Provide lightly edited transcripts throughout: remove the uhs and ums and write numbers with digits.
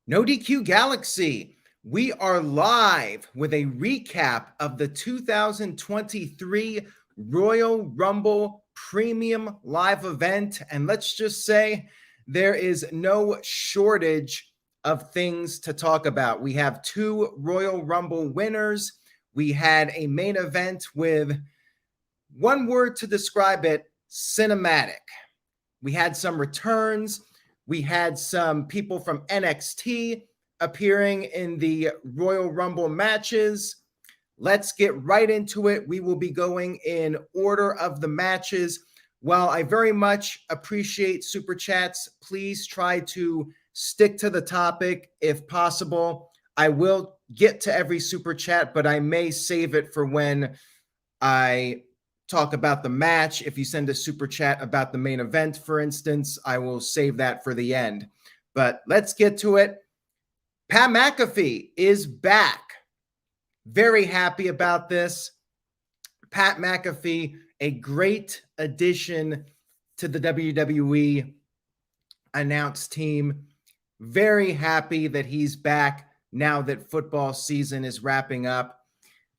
No DQ Galaxy, we are live with a recap of the 2023 Royal Rumble Premium Live event. And let's just say there is no shortage of things to talk about. We have two Royal Rumble winners. We had a main event with one word to describe it: cinematic. We had some returns. We had some people from NXT appearing in the Royal Rumble matches. Let's get right into it. We will be going in order of the matches. While I very much appreciate super chats, please try to stick to the topic if possible. I will get to every super chat, but I may save it for when I talk about the match. If you send a super chat about the main event, for instance, I will save that for the end. But let's get to it. Pat McAfee is back. Very happy about this. Pat McAfee, a great addition to the WWE announced team. Very happy that he's back now that football season is wrapping up.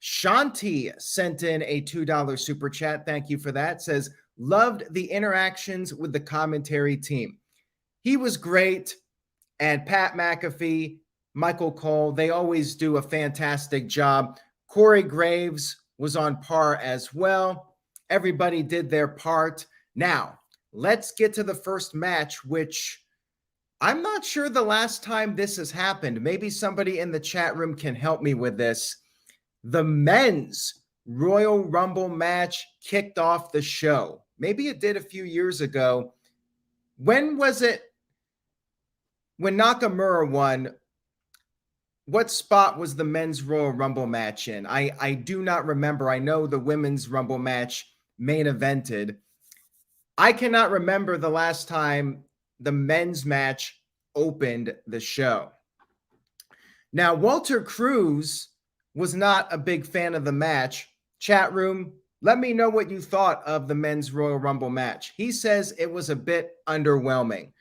Shanti sent in a $2 super chat. Thank you for that. Says, loved the interactions with the commentary team. He was great. And Pat McAfee, Michael Cole, they always do a fantastic job. Corey Graves was on par as well. Everybody did their part. Now, let's get to the first match, which I'm not sure the last time this has happened. Maybe somebody in the chat room can help me with this. The men's Royal Rumble match kicked off the show. Maybe it did a few years ago. When was it? When Nakamura won, what spot was the men's Royal Rumble match in? I do not remember. I know the women's Rumble match main evented. I cannot remember the last time the men's match opened the show. Now, Walter Cruz was not a big fan of the match. Chat room, let me know what you thought of the men's Royal Rumble match. He says it was a bit underwhelming.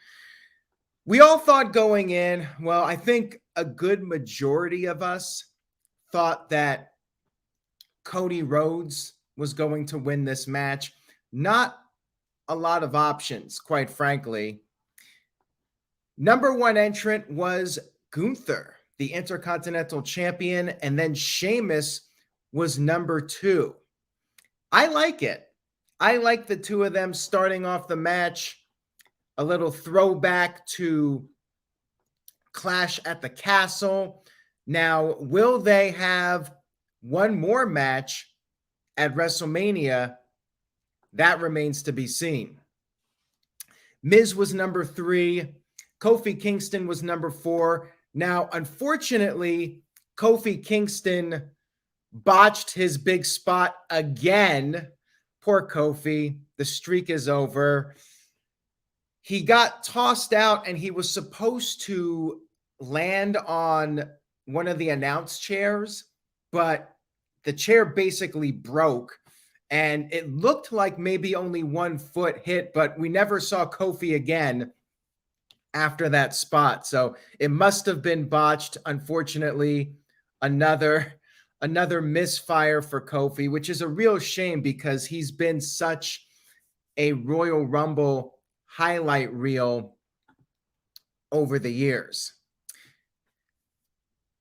We all thought going in, well, I think a good majority of us thought that Cody Rhodes was going to win this match. Not a lot of options, quite frankly. Number one entrant was Gunther, the Intercontinental Champion, and then Sheamus was number two. I like it. I like the two of them starting off the match. A little throwback to Clash at the Castle. Now, will they have one more match at WrestleMania? That remains to be seen. Miz was number three. Kofi Kingston was number four. Now, unfortunately, Kofi Kingston botched his big spot again. Poor Kofi. The streak is over. He got tossed out, and he was supposed to land on one of the announce chairs, but the chair basically broke, and it looked like maybe only 1 foot hit, but we never saw Kofi again after that spot. So it must have been botched. Unfortunately, another misfire for Kofi, which is a real shame because he's been such a Royal Rumble highlight reel over the years.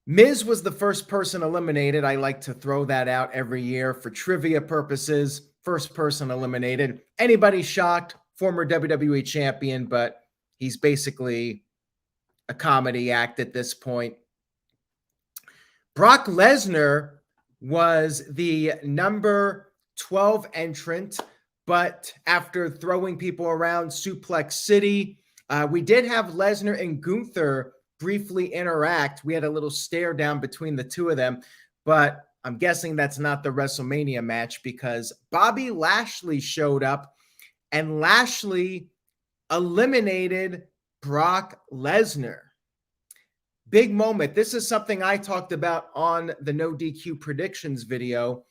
Miz was the first person eliminated. I like to throw that out every year for trivia purposes. First person eliminated. Anybody shocked? Former WWE champion, but he's basically a comedy act at this point. Brock Lesnar was the number 12 entrant, but after throwing people around Suplex City, we did have Lesnar and Gunther briefly interact. We had a little stare down between the two of them, but I'm guessing that's not the WrestleMania match because Bobby Lashley showed up and Lashley eliminated Brock Lesnar. Big moment. This is something I talked about on the No DQ predictions video.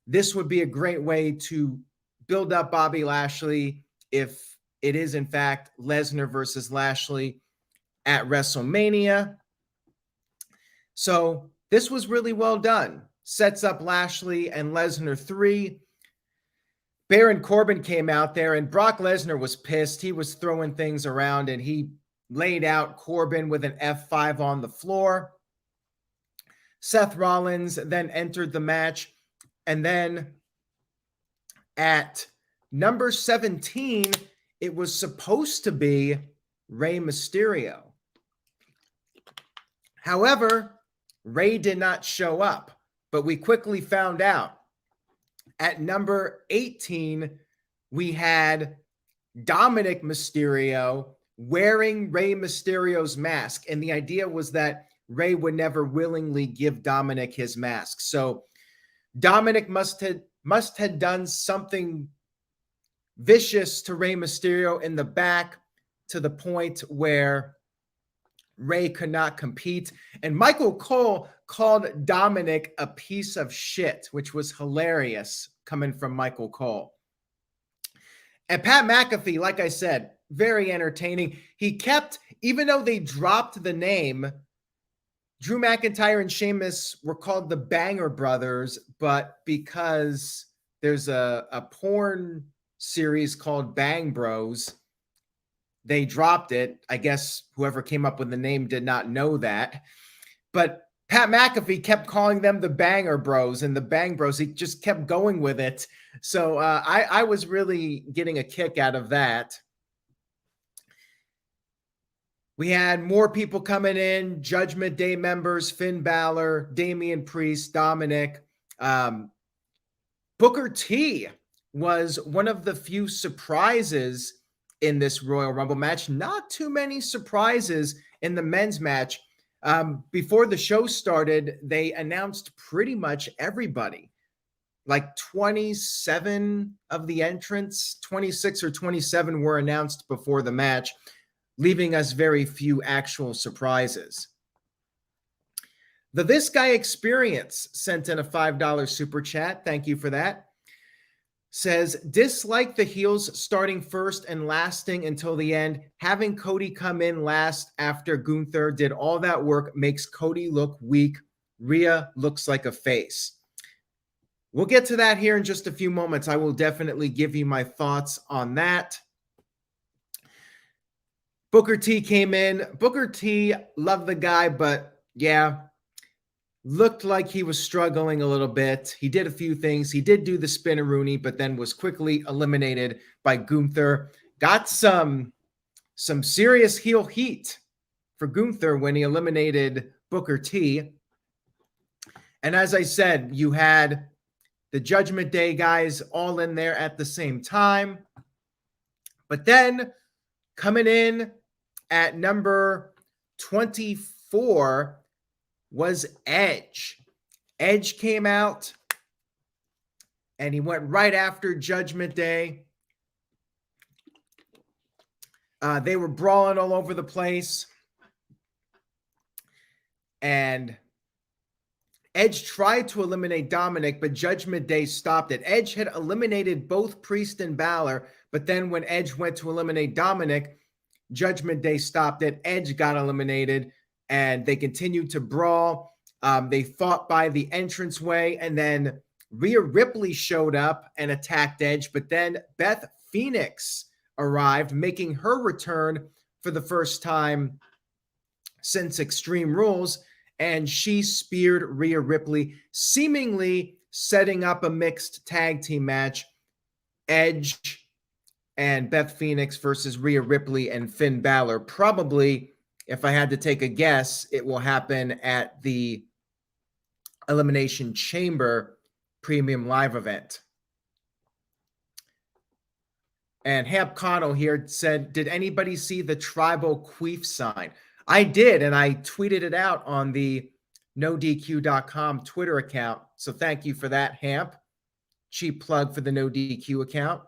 This would be a great way to build up Bobby Lashley if it is, in fact, Lesnar versus Lashley at WrestleMania. So this was really well done. Sets up Lashley and Lesnar 3. Baron Corbin came out there, and Brock Lesnar was pissed. He was throwing things around, and he laid out Corbin with an F5 on the floor. Seth Rollins then entered the match, and then at number 17, it was supposed to be Rey Mysterio. However, Rey did not show up, but we quickly found out. At number 18, we had Dominic Mysterio wearing Rey Mysterio's mask. And the idea was that Rey would never willingly give Dominic his mask. So Dominic must have done something vicious to Rey Mysterio in the back to the point where Rey could not compete. And Michael Cole called Dominic a piece of shit, which was hilarious coming from Michael Cole. And Pat McAfee, like I said, very entertaining. He kept, even though they dropped the name, Drew McIntyre and Sheamus were called the Banger Brothers, but because there's a porn series called Bang Bros, they dropped it. I guess whoever came up with the name did not know that. But Pat McAfee kept calling them the Banger Bros and the Bang Bros. He just kept going with it. So I was really getting a kick out of that. We had more people coming in, Judgment Day members, Finn Balor, Damian Priest, Dominic. Booker T was one of the few surprises in this Royal Rumble match. Not too many surprises in the men's match. Before the show started, they announced pretty much everybody. Like 27 of the entrants, 26 or 27 were announced before the match, leaving us very few actual surprises. The This Guy Experience sent in a $5 super chat. Thank you for that. Says, dislike the heels starting first and lasting until the end. Having Cody come in last after Gunther did all that work makes Cody look weak. Rhea looks like a face. We'll get to that here in just a few moments. I will definitely give you my thoughts on that. Booker T came in. Booker T, love the guy, but yeah, looked like he was struggling a little bit. He did a few things. He did do the spin-a-rooney, but then was quickly eliminated by Gunther. Got some serious heel heat for Gunther when he eliminated Booker T. And as I said, you had the Judgment Day guys all in there at the same time. But then coming in at number 24 was Edge. Edge came out and he went right after Judgment Day. They were brawling all over the place. And Edge tried to eliminate Dominic, but Judgment Day stopped it. Edge had eliminated both Priest and Balor, but then when Edge went to eliminate Dominic, Judgment Day stopped it. Edge got eliminated, and they continued to brawl. They fought by the entranceway, and then Rhea Ripley showed up and attacked Edge, but then Beth Phoenix arrived, making her return for the first time since Extreme Rules, and she speared Rhea Ripley, seemingly setting up a mixed tag team match. Edge and Beth Phoenix versus Rhea Ripley and Finn Balor. Probably, if I had to take a guess, it will happen at the Elimination Chamber Premium Live event. And Hamp Connell here said, did anybody see the tribal queef sign? I did, and I tweeted it out on the NoDQ.com Twitter account. So thank you for that, Hamp. Cheap plug for the NoDQ account.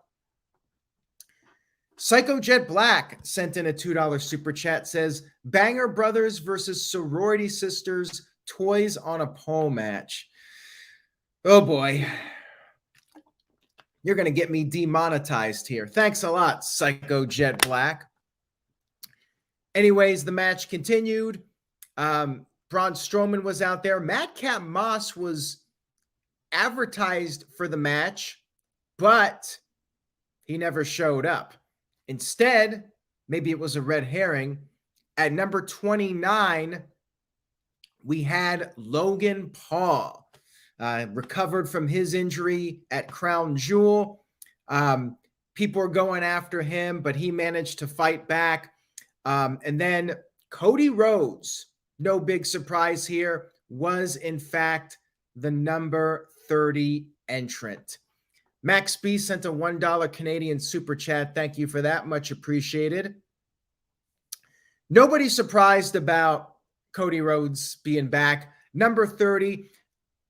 Psycho Jet Black sent in a $2 super chat, says, Banger Brothers versus Sorority Sisters, toys on a pole match. Oh boy. You're going to get me demonetized here. Thanks a lot, Psycho Jet Black. Anyways, the match continued. Braun Strowman was out there. Madcap Moss was advertised for the match, but he never showed up. Instead, maybe it was a red herring. At number 29, we had Logan Paul, recovered from his injury at Crown Jewel. People are going after him, but he managed to fight back. And then Cody Rhodes, no big surprise here, was in fact the number 30 entrant. Max B sent a $1 Canadian super chat. Thank you for that. Much appreciated. Nobody surprised about Cody Rhodes being back. Number 30,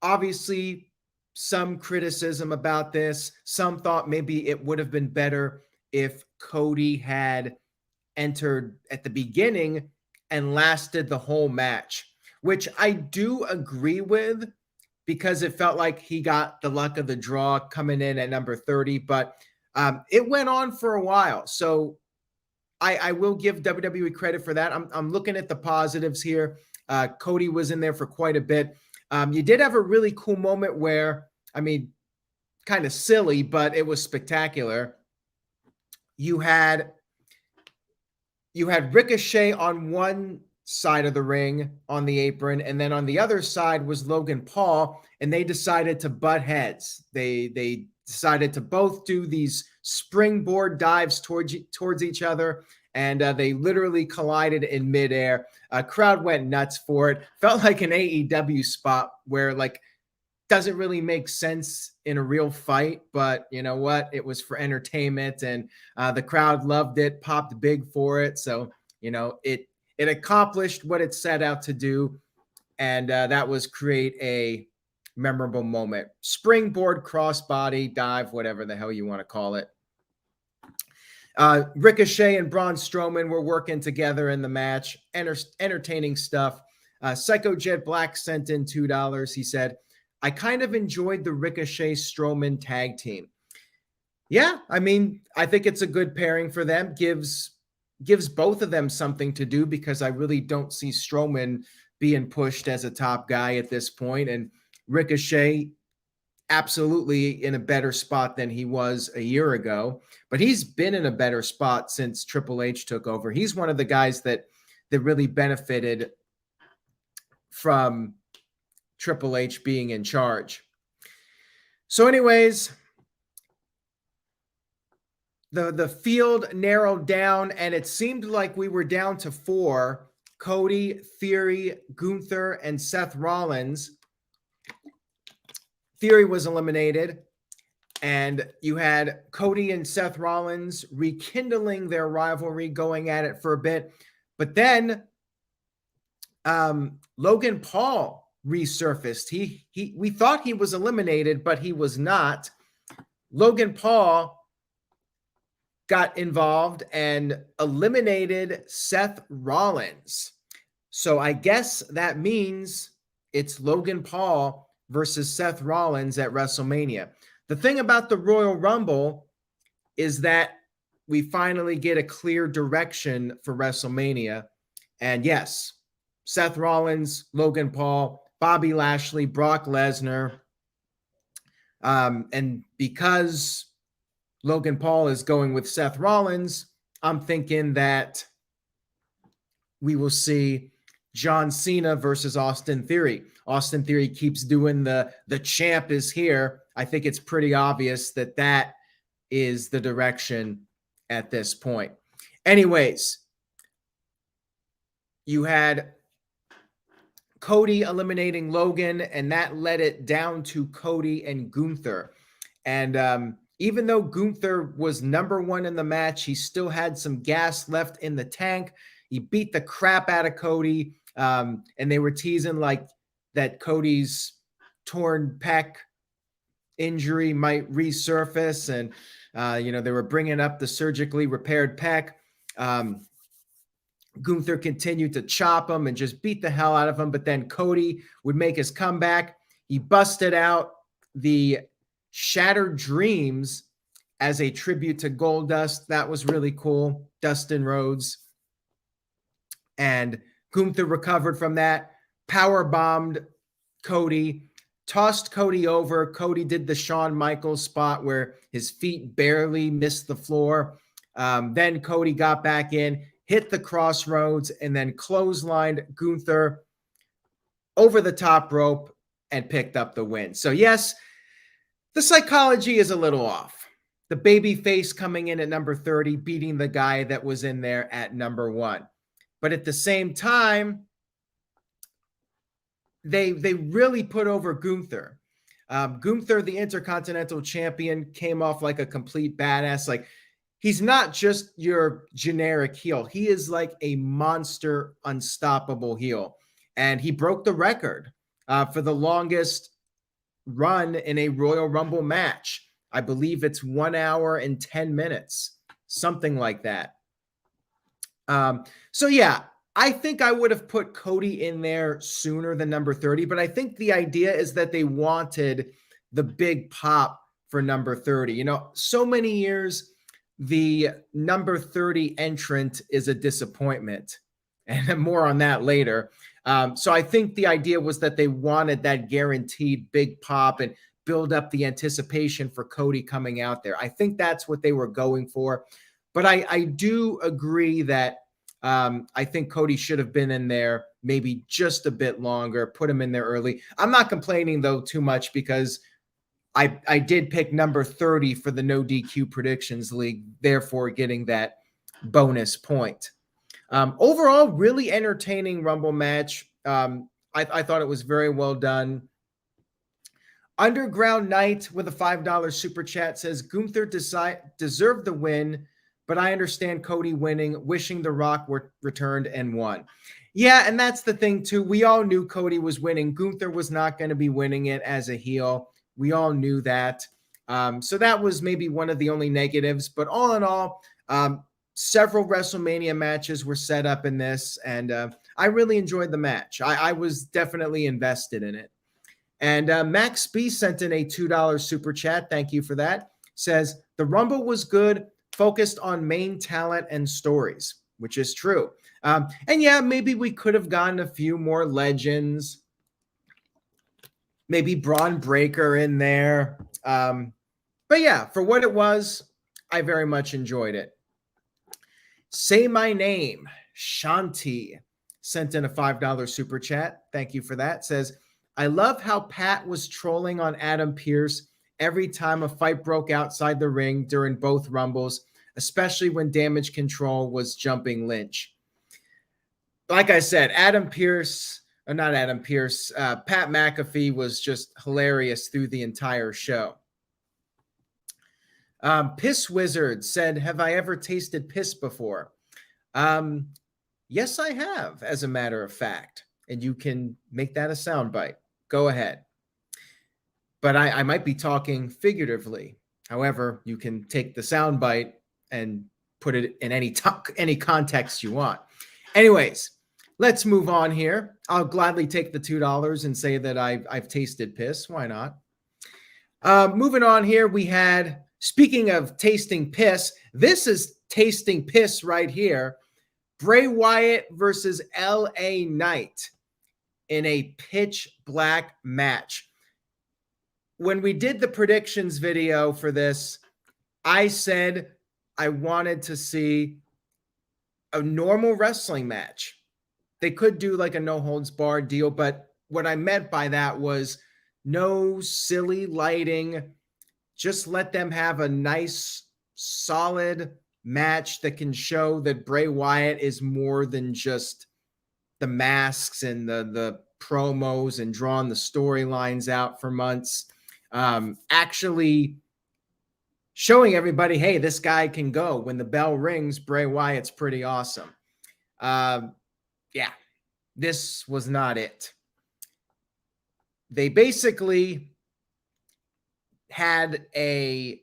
obviously some criticism about this. Some thought maybe it would have been better if Cody had entered at the beginning and lasted the whole match, which I do agree with, because it felt like he got the luck of the draw coming in at number 30, but it went on for a while. So I will give WWE credit for that. I'm looking at the positives here. Cody was in there for quite a bit. You did have a really cool moment where, I mean, kind of silly, but it was spectacular. You had Ricochet on one side of the ring on the apron, and then on the other side was Logan Paul, and they decided to butt heads. They decided to both do these springboard dives towards each other, and they literally collided in midair. Crowd went nuts for it. Felt like an AEW spot where, like, doesn't really make sense in a real fight, but you know what? It was for entertainment, and the crowd loved it, popped big for it. So, you know, it accomplished what it set out to do, and that was create a memorable moment. Springboard, crossbody, dive, whatever the hell you want to call it. Ricochet and Braun Strowman were working together in the match. Entertaining stuff. Psycho Jet Black sent in $2. He said, I kind of enjoyed the Ricochet Strowman tag team. Yeah, I mean, I think it's a good pairing for them. Gives both of them something to do, because I really don't see Strowman being pushed as a top guy at this point. And Ricochet, absolutely in a better spot than he was a year ago, but he's been in a better spot since Triple H took over. He's one of the guys that really benefited from Triple H being in charge. So anyways, the field narrowed down, and it seemed like we were down to 4: Cody, Theory, Gunther, and Seth Rollins. Theory was eliminated, and you had Cody and Seth Rollins rekindling their rivalry, going at it for a bit. But then Logan Paul resurfaced. We thought he was eliminated, but he was not. Logan Paul got involved and eliminated Seth Rollins. So I guess that means it's Logan Paul versus Seth Rollins at WrestleMania. The thing about the Royal Rumble is that we finally get a clear direction for WrestleMania. And yes, Seth Rollins, Logan Paul, Bobby Lashley, Brock Lesnar. And because Logan Paul is going with Seth Rollins, I'm thinking that we will see John Cena versus Austin Theory. Austin Theory keeps doing the champ is here. I think it's pretty obvious that that is the direction at this point. Anyways, you had Cody eliminating Logan, and that led it down to Cody and Gunther. And even though Gunther was number 1 in the match, he still had some gas left in the tank. He beat the crap out of Cody, and they were teasing like that Cody's torn pec injury might resurface, and they were bringing up the surgically repaired pec. Gunther continued to chop him and just beat the hell out of him, but then Cody would make his comeback. He busted out the Shattered Dreams as a tribute to Goldust. That was really cool. Dustin Rhodes. And Gunther recovered from that, power bombed Cody, tossed Cody over. Cody did the Shawn Michaels spot where his feet barely missed the floor. Then Cody got back in, hit the crossroads, and then clotheslined Gunther over the top rope and picked up the win. So yes, the psychology is a little off. The baby face coming in at number 30, beating the guy that was in there at number 1. But at the same time, they really put over Gunther. Gunther, the Intercontinental Champion, came off like a complete badass. Like, he's not just your generic heel. He is like a monster, unstoppable heel. And he broke the record for the longest run in a Royal Rumble match. I believe it's 1 hour and 10 minutes, something like that. So yeah, I think I would have put Cody in there sooner than number 30, but I think the idea is that they wanted the big pop for number 30. You know, so many years, the number 30 entrant is a disappointment, and more on that later. So I think the idea was that they wanted that guaranteed big pop and build up the anticipation for Cody coming out there. I think that's what they were going for. But I do agree that I think Cody should have been in there maybe just a bit longer, put him in there early. I'm not complaining, though, too much because I did pick number 30 for the No DQ Predictions League, therefore getting that bonus point. Overall, really entertaining Rumble match. I thought it was very well done. Underground Knight with a $5 super chat says, Gunther deserved the win, but I understand Cody winning, wishing The Rock returned and won. Yeah, and that's the thing, too. We all knew Cody was winning. Gunther was not going to be winning it as a heel. We all knew that. So that was maybe one of the only negatives. But all in all, several WrestleMania matches were set up in this, and I really enjoyed the match. I was definitely invested in it. And Max B sent in a $2 super chat. Thank you for that. Says, the Rumble was good, focused on main talent and stories, which is true. And yeah, maybe we could have gotten a few more legends. Maybe Braun Breaker in there. But yeah, for what it was, I very much enjoyed it. Say My Name, Shanti, sent in a $5 super chat. Thank you for that. Says, I love how Pat was trolling on Adam Pearce every time a fight broke outside the ring during both Rumbles, especially when Damage Control was jumping Lynch. Like I said, Pat McAfee was just hilarious through the entire show. Piss Wizard said, have I ever tasted piss before? Yes, I have, as a matter of fact. And you can make that a soundbite. Go ahead. But I might be talking figuratively. However, you can take the soundbite and put it in any context you want. Anyways, let's move on here. I'll gladly take the $2 and say that I've tasted piss. Why not? Moving on here, we had, speaking of tasting piss, this is tasting piss right here. Bray Wyatt versus LA Knight in a pitch black match. When we did the predictions video for this, I said I wanted to see a normal wrestling match. They could do like a no holds barred deal, but what I meant by that was no silly lighting. Just let them have a nice, solid match that can show that Bray Wyatt is more than just the masks and the promos and drawing the storylines out for months. Actually showing everybody, hey, this guy can go. When the bell rings, Bray Wyatt's pretty awesome. Yeah, this was not it. They basically had a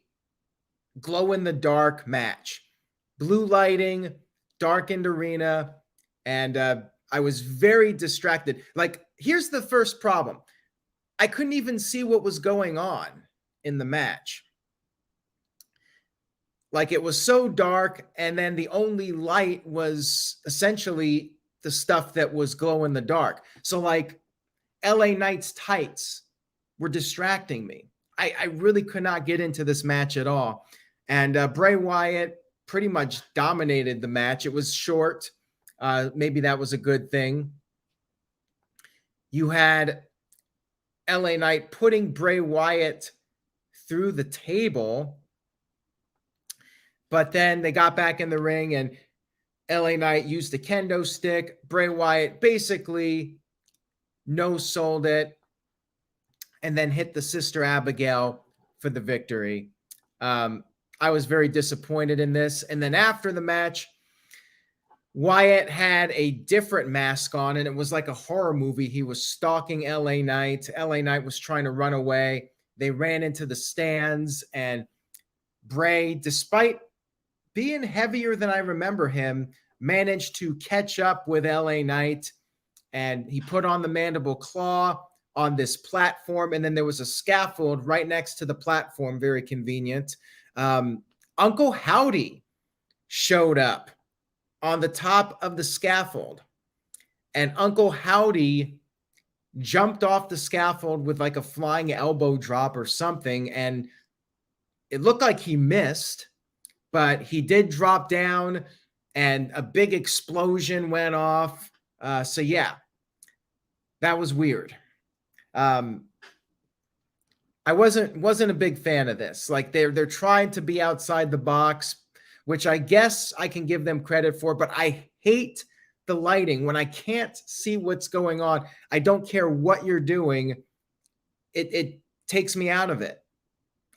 glow-in-the-dark match. Blue lighting, darkened arena, and I was very distracted. Like, here's the first problem. I couldn't even see what was going on in the match. Like, it was so dark, and then the only light was essentially the stuff that was glow in the dark. So like LA Knight's tights were distracting me. I really could not get into this match at all. And Bray Wyatt pretty much dominated the match. It was short. Maybe that was a good thing. You had LA Knight putting Bray Wyatt through the table, but then they got back in the ring and LA Knight used the kendo stick. Bray Wyatt basically no-sold it and then hit the Sister Abigail for the victory. I was very disappointed in this. And then after the match, Wyatt had a different mask on, and it was like a horror movie. He was stalking LA Knight. LA Knight was trying to run away. They ran into the stands, and Bray, despite being heavier than I remember him, managed to catch up with LA Knight, and he put on the mandible claw on this platform, and then there was a scaffold right next to the platform, very convenient. Uncle Howdy showed up on the top of the scaffold, and Uncle Howdy jumped off the scaffold with like a flying elbow drop or something, and it looked like he missed, but he did drop down, and a big explosion went off. So yeah, that was weird. I wasn't a big fan of this. Like they're trying to be outside the box, which I guess I can give them credit for, but I hate the lighting. When I can't see what's going on, I don't care what you're doing. It takes me out of it.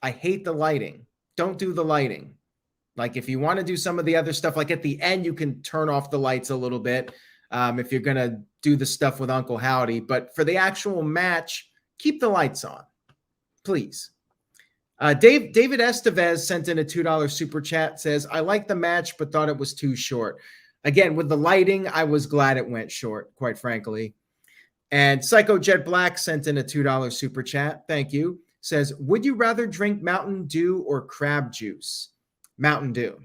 I hate the lighting. Don't do the lighting. Like if you want to do some of the other stuff, like at the end, you can turn off the lights a little bit if you're going to do the stuff with Uncle Howdy. But for the actual match, keep the lights on, please. David Estevez sent in a $2 super chat, says, I like the match, but thought it was too short. Again, with the lighting, I was glad it went short, quite frankly. And Psycho Jet Black sent in a $2 super chat. Thank you. Says, would you rather drink Mountain Dew or crab juice? Mountain Dew.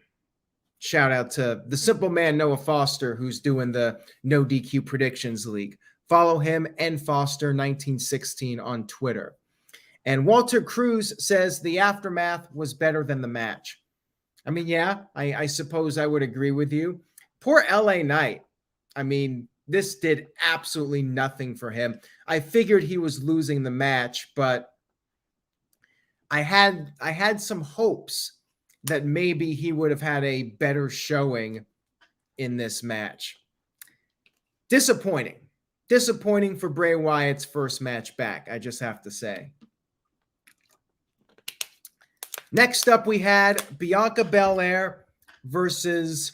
Shout out to the simple man, Noah Foster, who's doing the No DQ Predictions League. Follow him and Foster1916 on Twitter. And Walter Cruz says the aftermath was better than the match. I mean, yeah, I suppose I would agree with you. Poor LA Knight. I mean, this did absolutely nothing for him. I figured he was losing the match, but I had some hopes that maybe he would have had a better showing in this match. Disappointing. Disappointing for Bray Wyatt's first match back, I just have to say. Next up, we had Bianca Belair versus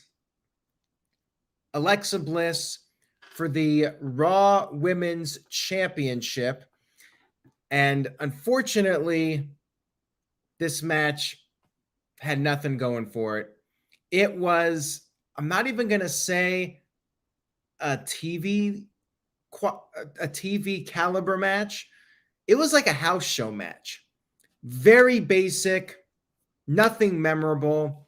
Alexa Bliss for the Raw Women's Championship. And unfortunately, this match had nothing going for it. It was, I'm not even going to say a TV caliber match. It was like a house show match. Very basic. Nothing memorable.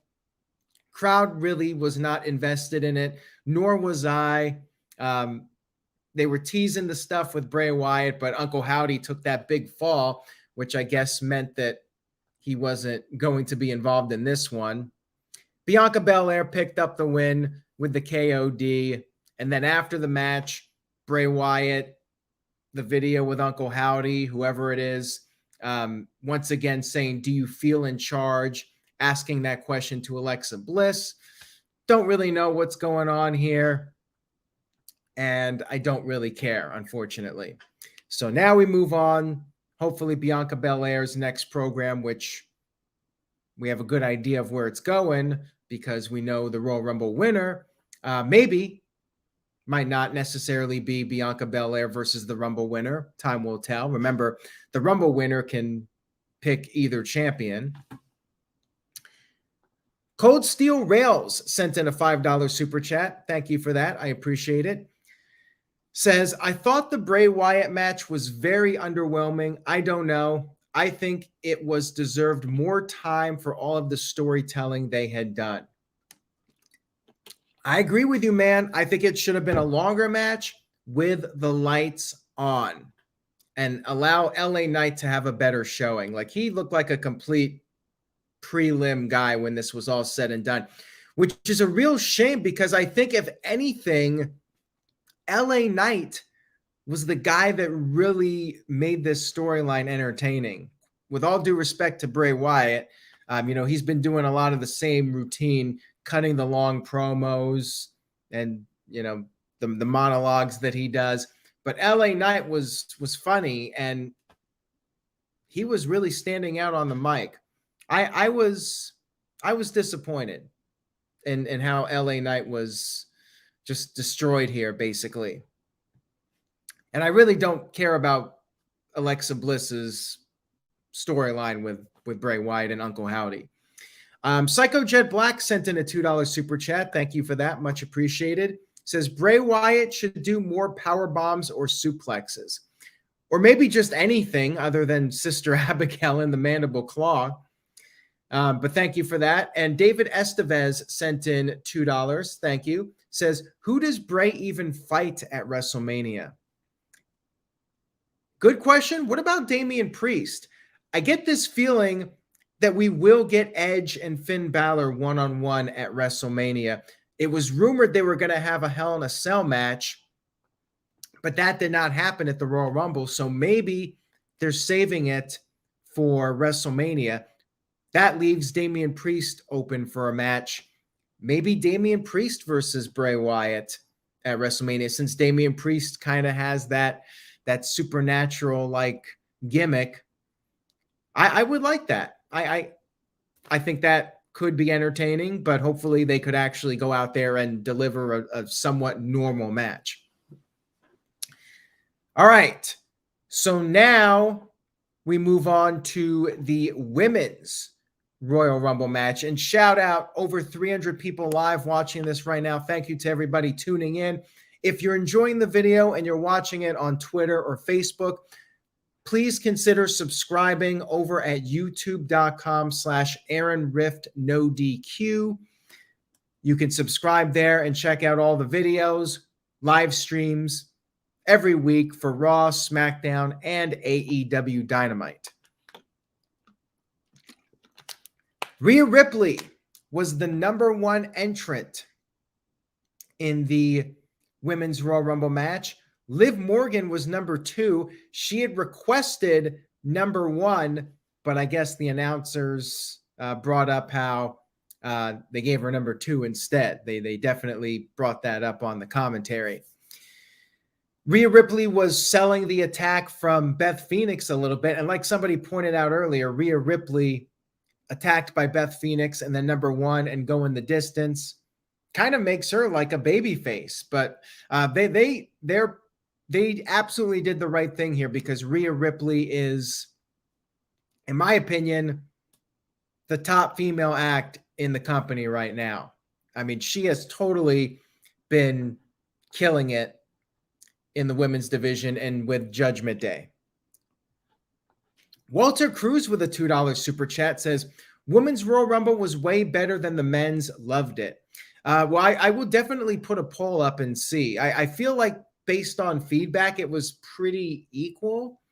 Crowd really was not invested in it, nor was I. They were teasing the stuff with Bray Wyatt, but Uncle Howdy took that big fall, which I guess meant that he wasn't going to be involved in this one. Bianca Belair picked up the win with the KOD. And then after the match, Bray Wyatt, the video with Uncle Howdy, whoever it is, once again saying, do you feel in charge? Asking that question to Alexa Bliss. Don't really know what's going on here. And I don't really care, unfortunately. So now we move on. Hopefully Bianca Belair's next program, which we have a good idea of where it's going because we know the Royal Rumble winner might not necessarily be Bianca Belair versus the Rumble winner. Time will tell. Remember, the Rumble winner can pick either champion. Cold Steel Rails sent in a $5 super chat. Thank you for that. I appreciate it. Says, I thought the Bray Wyatt match was very underwhelming. I don't know. I think it was deserved more time for all of the storytelling they had done. I agree with you, man. I think it should have been a longer match with the lights on and allow LA Knight to have a better showing. Like, he looked like a complete prelim guy when this was all said and done, which is a real shame because I think, if anything, LA Knight was the guy that really made this storyline entertaining. With all due respect to Bray Wyatt, he's been doing a lot of the same routine, cutting the long promos and, the monologues that he does. But LA Knight was funny, and he was really standing out on the mic. I was disappointed in how LA Knight was just destroyed here, basically. And I really don't care about Alexa Bliss's storyline with Bray Wyatt and Uncle Howdy. Psycho Jet Black sent in a $2 super chat. Thank you for that. Much appreciated. Says Bray Wyatt should do more power bombs or suplexes, or maybe just anything other than Sister Abigail and the Mandible Claw. But thank you for that. And David Estevez sent in $2. Thank you. Says, who does Bray even fight at WrestleMania? Good question. What about Damian Priest? I get this feeling that we will get Edge and Finn Balor one-on-one at WrestleMania. It was rumored they were going to have a Hell in a Cell match, but that did not happen at the Royal Rumble. So maybe they're saving it for WrestleMania. That leaves Damian Priest open for a match. Maybe Damian Priest versus Bray Wyatt at WrestleMania, since Damian Priest kind of has that supernatural like gimmick. I would like that. I think that could be entertaining, but hopefully they could actually go out there and deliver a somewhat normal match. All right. So now we move on to the women's Royal Rumble match, and shout out over 300 people live watching this right now. Thank you to everybody tuning in. If you're enjoying the video and you're watching it on Twitter or Facebook, please consider subscribing over at youtube.com/AaronRiftNoDQ. You can subscribe there and check out all the videos, live streams every week for Raw, SmackDown, and AEW Dynamite. Rhea Ripley was the #1 entrant in the Women's Royal Rumble match. Liv Morgan was #2. She had requested #1, but I guess the announcers brought up how they gave her #2 instead. They definitely brought that up on the commentary. Rhea Ripley was selling the attack from Beth Phoenix a little bit, and like somebody pointed out earlier, Rhea Ripley attacked by Beth Phoenix and then #1 and going the distance kind of makes her like a baby face. But they absolutely did the right thing here, because Rhea Ripley is, in my opinion, the top female act in the company right now. I mean, she has totally been killing it in the women's division and with Judgment Day. Walter Cruz with a $2 super chat says, Women's Royal Rumble was way better than the men's. Loved it. Well, I will definitely put a poll up and see. I feel like based on feedback, it was pretty equal.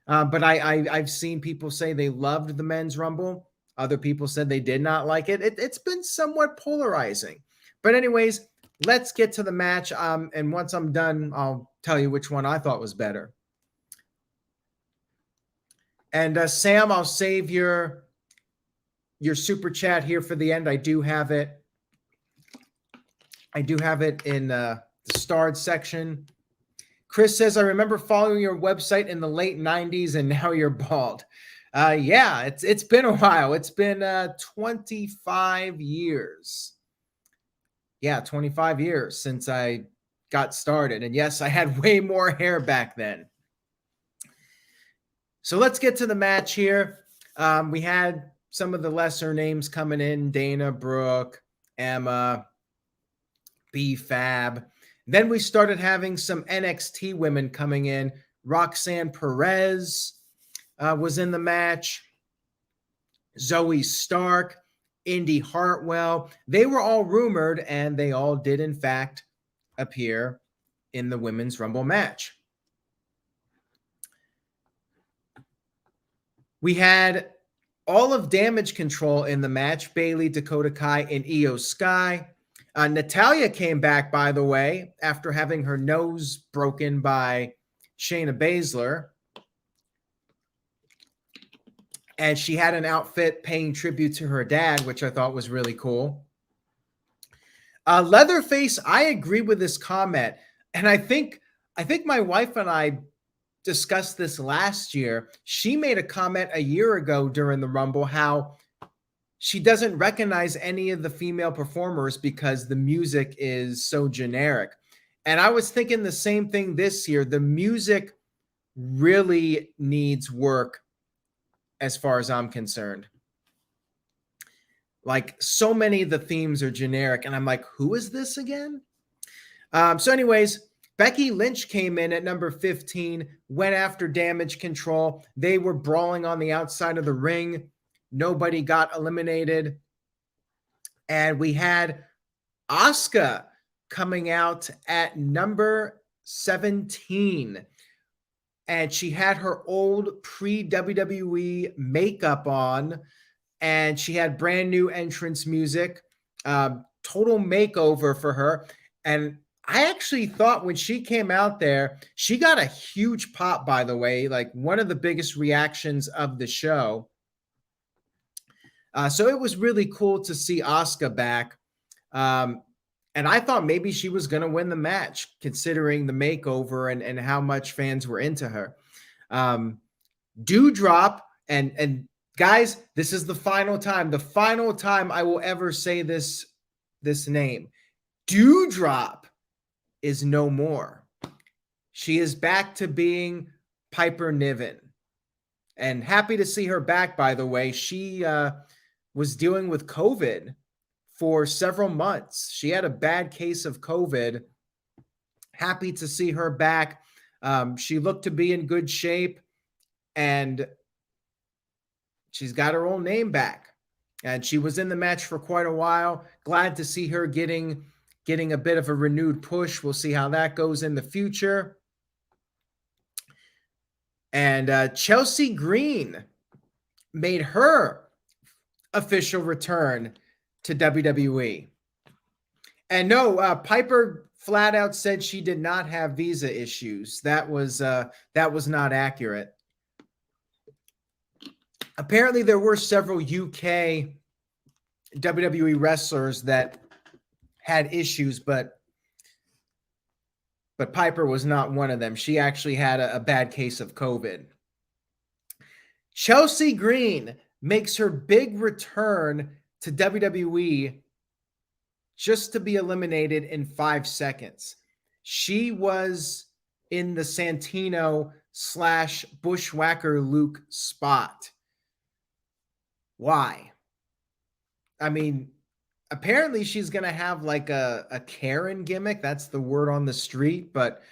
But I've seen people say they loved the men's Rumble. Other people said they did not like it. It's been somewhat polarizing. But anyways, let's get to the match. And once I'm done, I'll tell you which one I thought was better. And Sam, I'll save your super chat here for the end. I do have it in the starred section. Chris says, I remember following your website in the late 90s and now you're bald. Yeah, it's been a while. It's been 25 years. Yeah, 25 years since I got started. And yes, I had way more hair back then. So let's get to the match here. We had some of the lesser names coming in: Dana Brooke, Emma, B-Fab. Then we started having some NXT women coming in. Roxanne Perez was in the match. Zoe Stark. Indy Hartwell. They were all rumored, and they all did, in fact, appear in the Women's Rumble match. We had all of Damage Control in the match: Bayley, Dakota Kai, and Io Sky. Natalya came back, by the way, after having her nose broken by Shayna Baszler. And she had an outfit paying tribute to her dad, which I thought was really cool. Leatherface, I agree with this comment. And I think my wife and I discussed this last year. She made a comment a year ago during the Rumble how she doesn't recognize any of the female performers because the music is so generic. And I was thinking the same thing this year. The music really needs work as far as I'm concerned. Like, so many of the themes are generic, and I'm like, who is this again? So anyways, Becky Lynch came in at number 15, went after Damage Control. They were brawling on the outside of the ring. Nobody got eliminated. And we had Asuka coming out at number 17. And she had her old pre-WWE makeup on. And she had brand new entrance music. Total makeover for her. And I actually thought when she came out there, she got a huge pop, by the way, like one of the biggest reactions of the show. So it was really cool to see Asuka back. And I thought maybe she was going to win the match, considering the makeover and how much fans were into her. Dewdrop, and guys, this is the final time I will ever say this name. Dewdrop is no more. She is back to being Piper Niven. And happy to see her back, by the way. She was dealing with COVID for several months. She had a bad case of COVID. Happy to see her back. She looked to be in good shape, and she's got her own name back. And she was in the match for quite a while. Glad to see her getting a bit of a renewed push. We'll see how that goes in the future. And Chelsea Green made her official return to WWE. And no, Piper flat out said she did not have visa issues. That was not accurate. Apparently, there were several UK WWE wrestlers that had issues, but Piper was not one of them. She actually had a bad case of COVID. Chelsea Green makes her big return to WWE just to be eliminated in 5 seconds. She was in the Santino / Bushwhacker Luke spot. Why? I mean, apparently she's going to have like a Karen gimmick. That's the word on the street. But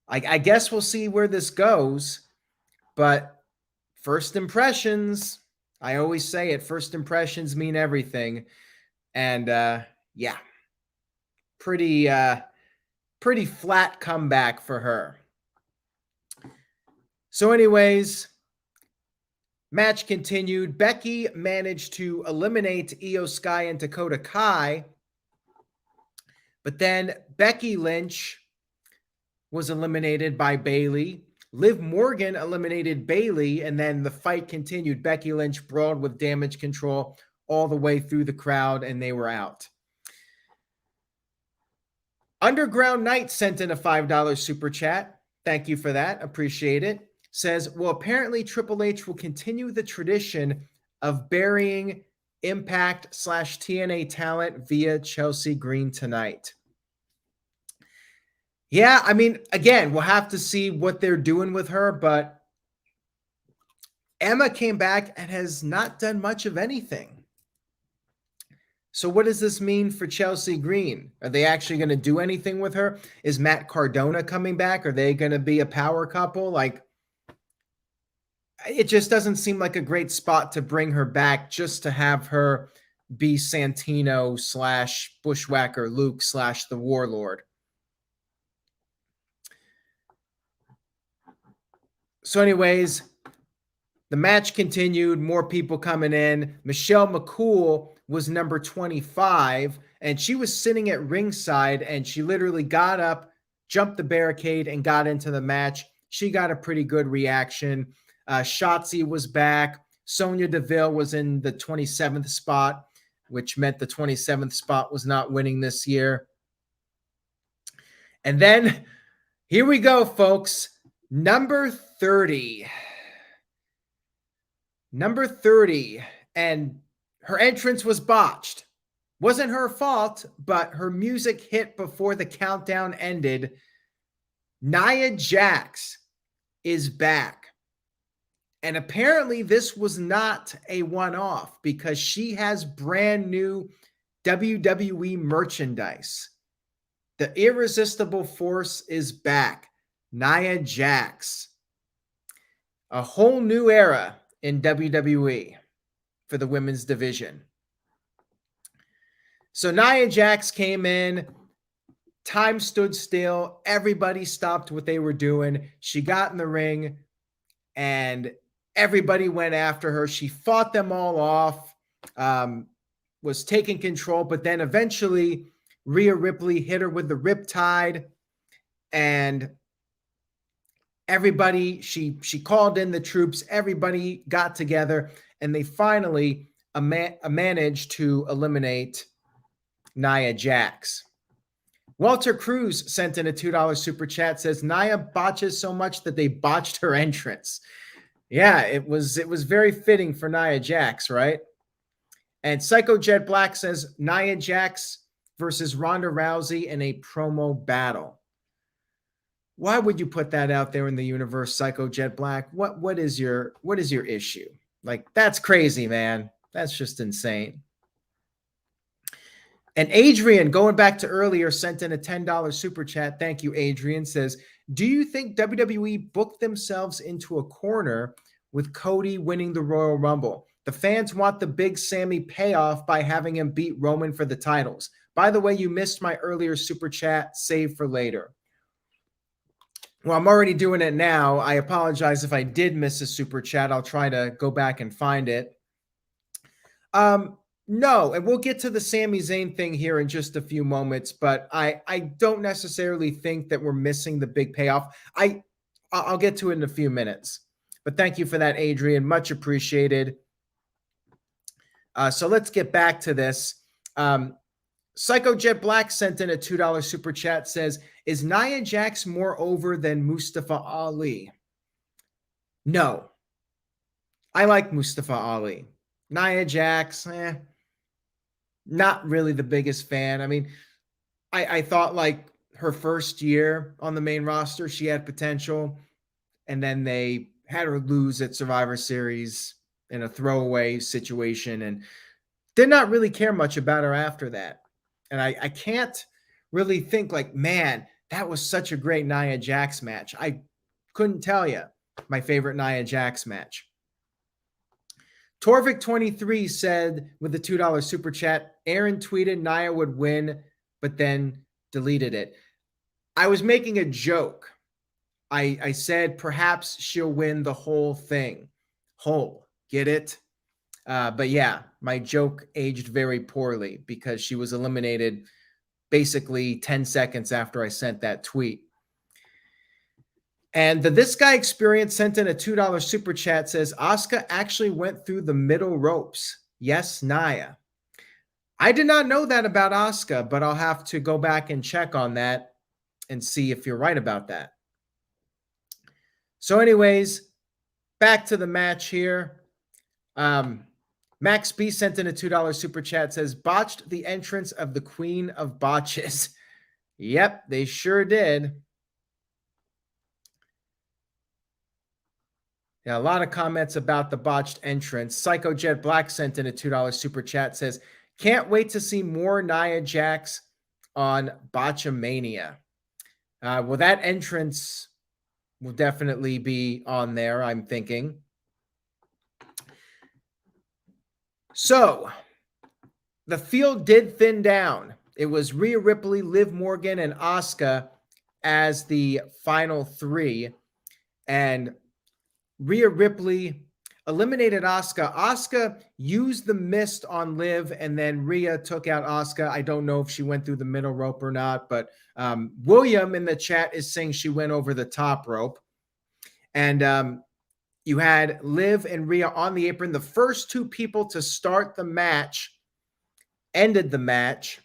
I guess we'll see where this goes. But first impressions, I always say it, first impressions mean everything. And yeah, pretty flat comeback for her. So anyways, match continued. Becky managed to eliminate Io Sky and Dakota Kai. But then Becky Lynch was eliminated by Bayley. Liv Morgan eliminated Bayley, and then the fight continued. Becky Lynch brawled with Damage Control all the way through the crowd, and they were out. Underground Knight sent in a $5 super chat. Thank you for that. Appreciate it. Says, well, apparently Triple H will continue the tradition of burying Impact / TNA talent via Chelsea Green tonight. Yeah, I mean, again, we'll have to see what they're doing with her, but Emma came back and has not done much of anything. So what does this mean for Chelsea Green? Are they actually going to do anything with her? Is Matt Cardona coming back? Are they going to be a power couple? Like, it just doesn't seem like a great spot to bring her back just to have her be Santino / Bushwhacker Luke / the Warlord. So anyways, the match continued, more people coming in. Michelle McCool was number 25, and she was sitting at ringside, and she literally got up, jumped the barricade, and got into the match. She got a pretty good reaction. Shotzi was back. Sonya Deville was in the 27th spot, which meant the 27th spot was not winning this year. And then, here we go, folks. Number 30. Number 30, and her entrance was botched. Wasn't her fault, but her music hit before the countdown ended. Nia Jax is back. And apparently this was not a one-off because she has brand new WWE merchandise. The Irresistible Force is back. Nia Jax. A whole new era in WWE for the women's division. So Nia Jax came in. Time stood still. Everybody stopped what they were doing. She got in the ring, and everybody went after her. She fought them all off, was taking control, but then eventually Rhea Ripley hit her with the Riptide, and everybody, she called in the troops. Everybody got together, and they finally managed to eliminate Nia Jax. Walter Cruz sent in a $2 super chat, says Nia botches so much that they botched her entrance. Yeah, it was very fitting for Nia Jax, right? And Psycho Jet Black says Nia Jax versus Ronda Rousey in a promo battle. Why would you put that out there in the universe, Psycho Jet Black? What is your issue? Like, that's crazy, man. That's just insane. And Adrian, going back to earlier, sent in a $10 super chat. Thank you, Adrian. Says, do you think WWE booked themselves into a corner with Cody winning the Royal Rumble? The fans want the big Sami payoff by having him beat Roman for the titles. By the way, you missed my earlier super chat. Save for later. Well, I'm already doing it now. I apologize if I did miss a super chat. I'll try to go back and find it. No, and we'll get to the Sami Zayn thing here in just a few moments, but I don't necessarily think that we're missing the big payoff. I'll get to it in a few minutes. But thank you for that, Adrian. Much appreciated. So let's get back to this. Psycho Jet Black sent in a $2 super chat, says, is Nia Jax more over than Mustafa Ali? No. I like Mustafa Ali. Nia Jax, not really the biggest fan. I mean, I thought like her first year on the main roster, she had potential, and then they had her lose at Survivor Series in a throwaway situation and did not really care much about her after that. And I can't really think like, man, that was such a great Nia Jax match. I couldn't tell you my favorite Nia Jax match. Torvik23 said with the $2 super chat, Aaron tweeted Nia would win, but then deleted it. I was making a joke. I said perhaps she'll win the whole thing. Whole, get it? But yeah, my joke aged very poorly because she was eliminated basically 10 seconds after I sent that tweet. And the This Guy Experience sent in a $2 super chat, says, Asuka actually went through the middle ropes. Yes, Nia. I did not know that about Asuka, but I'll have to go back and check on that and see if you're right about that. So anyways, back to the match here. Max B sent in a $2 super chat, says, botched the entrance of the Queen of Botches. Yep, they sure did. Yeah, a lot of comments about the botched entrance. Psycho Jet Black sent in a $2 super chat, says, can't wait to see more Nia Jax on Botchamania. Well, that entrance will definitely be on there, I'm thinking. So, the field did thin down. It was Rhea Ripley, Liv Morgan, and Asuka as the final three. And Rhea Ripley eliminated Asuka. Asuka used the mist on Liv, and then Rhea took out Asuka. I don't know if she went through the middle rope or not, but William in the chat is saying she went over the top rope. And you had Liv and Rhea on the apron. The first two people to start the match ended the match,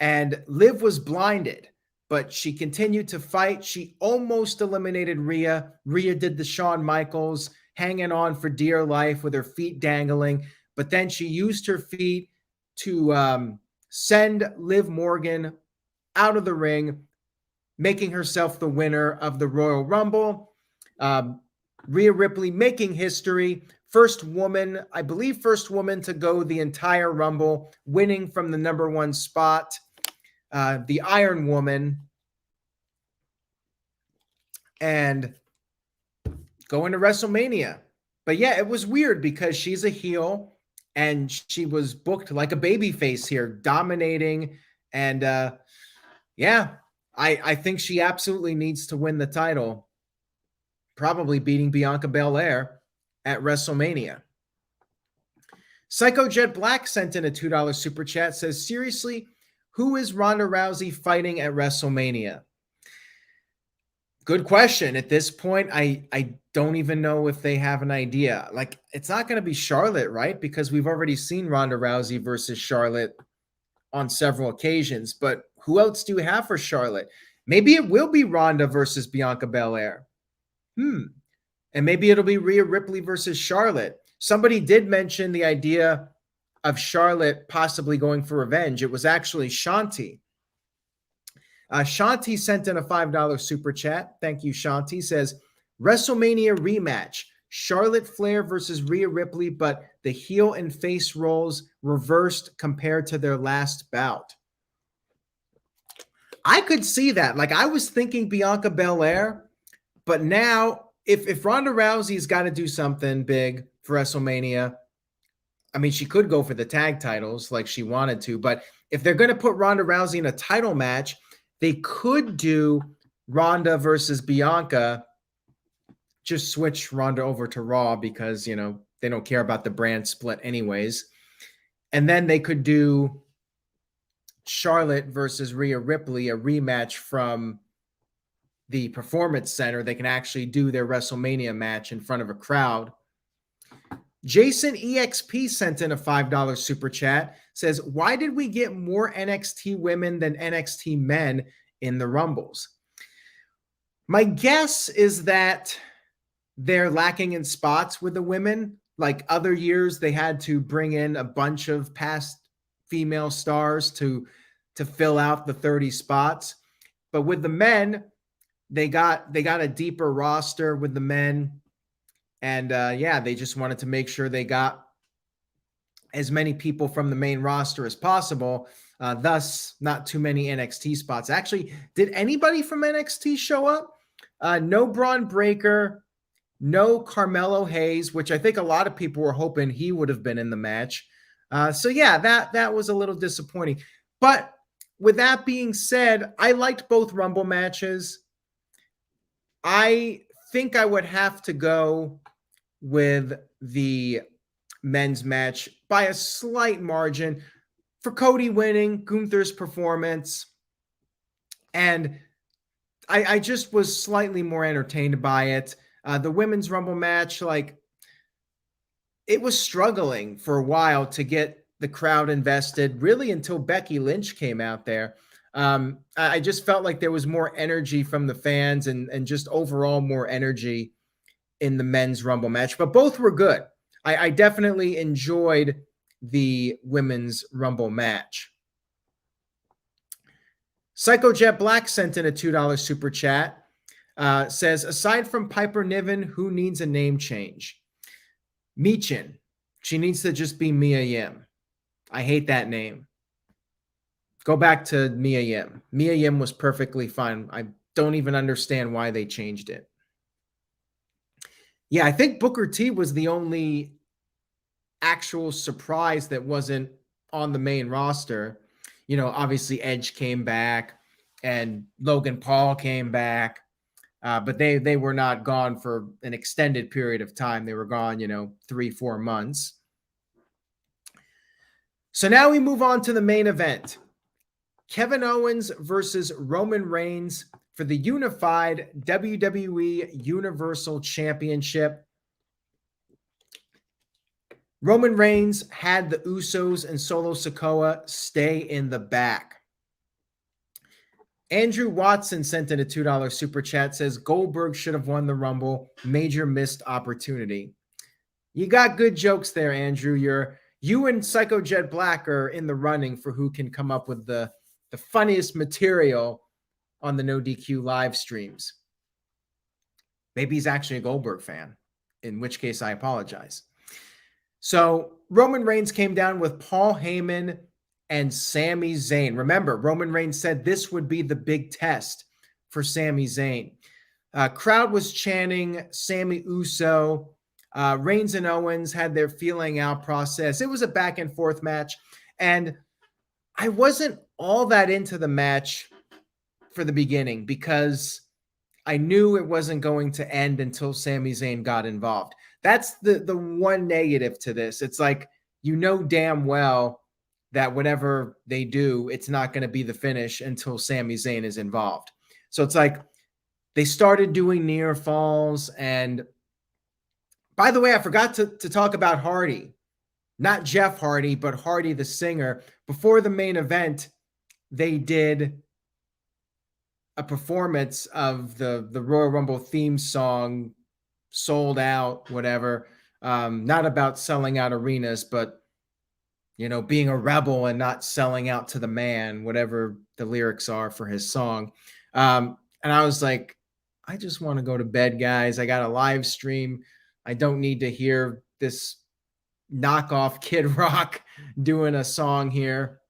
and Liv was blinded, but she continued to fight. She almost eliminated Rhea. Rhea did the Shawn Michaels, hanging on for dear life with her feet dangling, but then she used her feet to send Liv Morgan out of the ring, making herself the winner of the Royal Rumble. Rhea Ripley making history. First woman to go the entire Rumble, winning from the number one spot. The Iron Woman. And going to WrestleMania. But yeah, it was weird because she's a heel and she was booked like a babyface here, dominating. And yeah, I think she absolutely needs to win the title. Probably beating Bianca Belair at WrestleMania. Psycho Jet Black sent in a $2 super chat, says, seriously, who is Ronda Rousey fighting at WrestleMania? Good question. At this point, I don't even know if they have an idea. Like, it's not going to be Charlotte, right? Because we've already seen Ronda Rousey versus Charlotte on several occasions. But who else do you have for Charlotte? Maybe it will be Ronda versus Bianca Belair. And maybe it'll be Rhea Ripley versus Charlotte. Somebody did mention the idea of Charlotte possibly going for revenge. It was actually Shanti. Shanti sent in a $5 super chat. Thank you, Shanti. Says, WrestleMania rematch. Charlotte Flair versus Rhea Ripley, but the heel and face roles reversed compared to their last bout. I could see that. Like, I was thinking Bianca Belair, but now if Ronda Rousey's got to do something big for WrestleMania, I mean, she could go for the tag titles like she wanted to, but if they're going to put Ronda Rousey in a title match, they could do Ronda versus Bianca, just switch Ronda over to Raw because, you know, they don't care about the brand split anyways. And then they could do Charlotte versus Rhea Ripley, a rematch from the Performance Center. They can actually do their WrestleMania match in front of a crowd. Jason EXP sent in a $5 super chat, says, why did we get more NXT women than NXT men in the Rumbles? My guess is that they're lacking in spots with the women. Like other years, they had to bring in a bunch of past female stars to fill out the 30 spots. But with the men, they got a deeper roster with the men. And yeah, they just wanted to make sure they got as many people from the main roster as possible. Thus, not too many NXT spots. Actually, did anybody from NXT show up? No Braun Breaker, no Carmelo Hayes, which I think a lot of people were hoping he would have been in the match. So yeah, that was a little disappointing. But with that being said, I liked both Rumble matches. I think I would have to go with the men's match by a slight margin for Cody winning, Gunther's performance. And I just was slightly more entertained by it. The women's Rumble match, like, it was struggling for a while to get the crowd invested, really until Becky Lynch came out there. I just felt like there was more energy from the fans and just overall more energy in the men's Rumble match, but both were good. I definitely enjoyed the women's Rumble match. Psycho Jet Black sent in a $2 super chat. Says, aside from Piper Niven, who needs a name change? Michin. She needs to just be Mia Yim. I hate that name. Go back to Mia Yim. Mia Yim was perfectly fine. I don't even understand why they changed it. Yeah, I think Booker T was the only actual surprise that wasn't on the main roster. You know, obviously Edge came back and Logan Paul came back, but they were not gone for an extended period of time. They were gone, 3-4 months. So now we move on to the main event. Kevin Owens versus Roman Reigns for the unified WWE Universal Championship. Roman Reigns had the Usos and Solo Sikoa stay in the back. Andrew Watson sent in a $2 super chat, says Goldberg should have won the Rumble. Major missed opportunity. You got good jokes there, Andrew. You and Psycho Jet Black are in the running for who can come up with the funniest material on the No DQ live streams. Maybe he's actually a Goldberg fan, in which case I apologize. So Roman Reigns came down with Paul Heyman and Sami Zayn. Remember, Roman Reigns said this would be the big test for Sami Zayn. Crowd was chanting Sami Uso. Reigns and Owens had their feeling out process. It was a back and forth match. And I wasn't all that into the match for the beginning because I knew it wasn't going to end until Sami Zayn got involved. That's the one negative to this. It's like, damn well that whatever they do, it's not going to be the finish until Sami Zayn is involved. So it's like they started doing near falls. And by the way, I forgot to talk about Hardy. Not Jeff Hardy, but Hardy the singer. Before the main event, they did a performance of the Royal Rumble theme song, Sold Out, whatever. Not about selling out arenas, but, being a rebel and not selling out to the man, whatever the lyrics are for his song. And I was like, I just want to go to bed, guys. I got a live stream. I don't need to hear this knockoff Kid Rock doing a song here.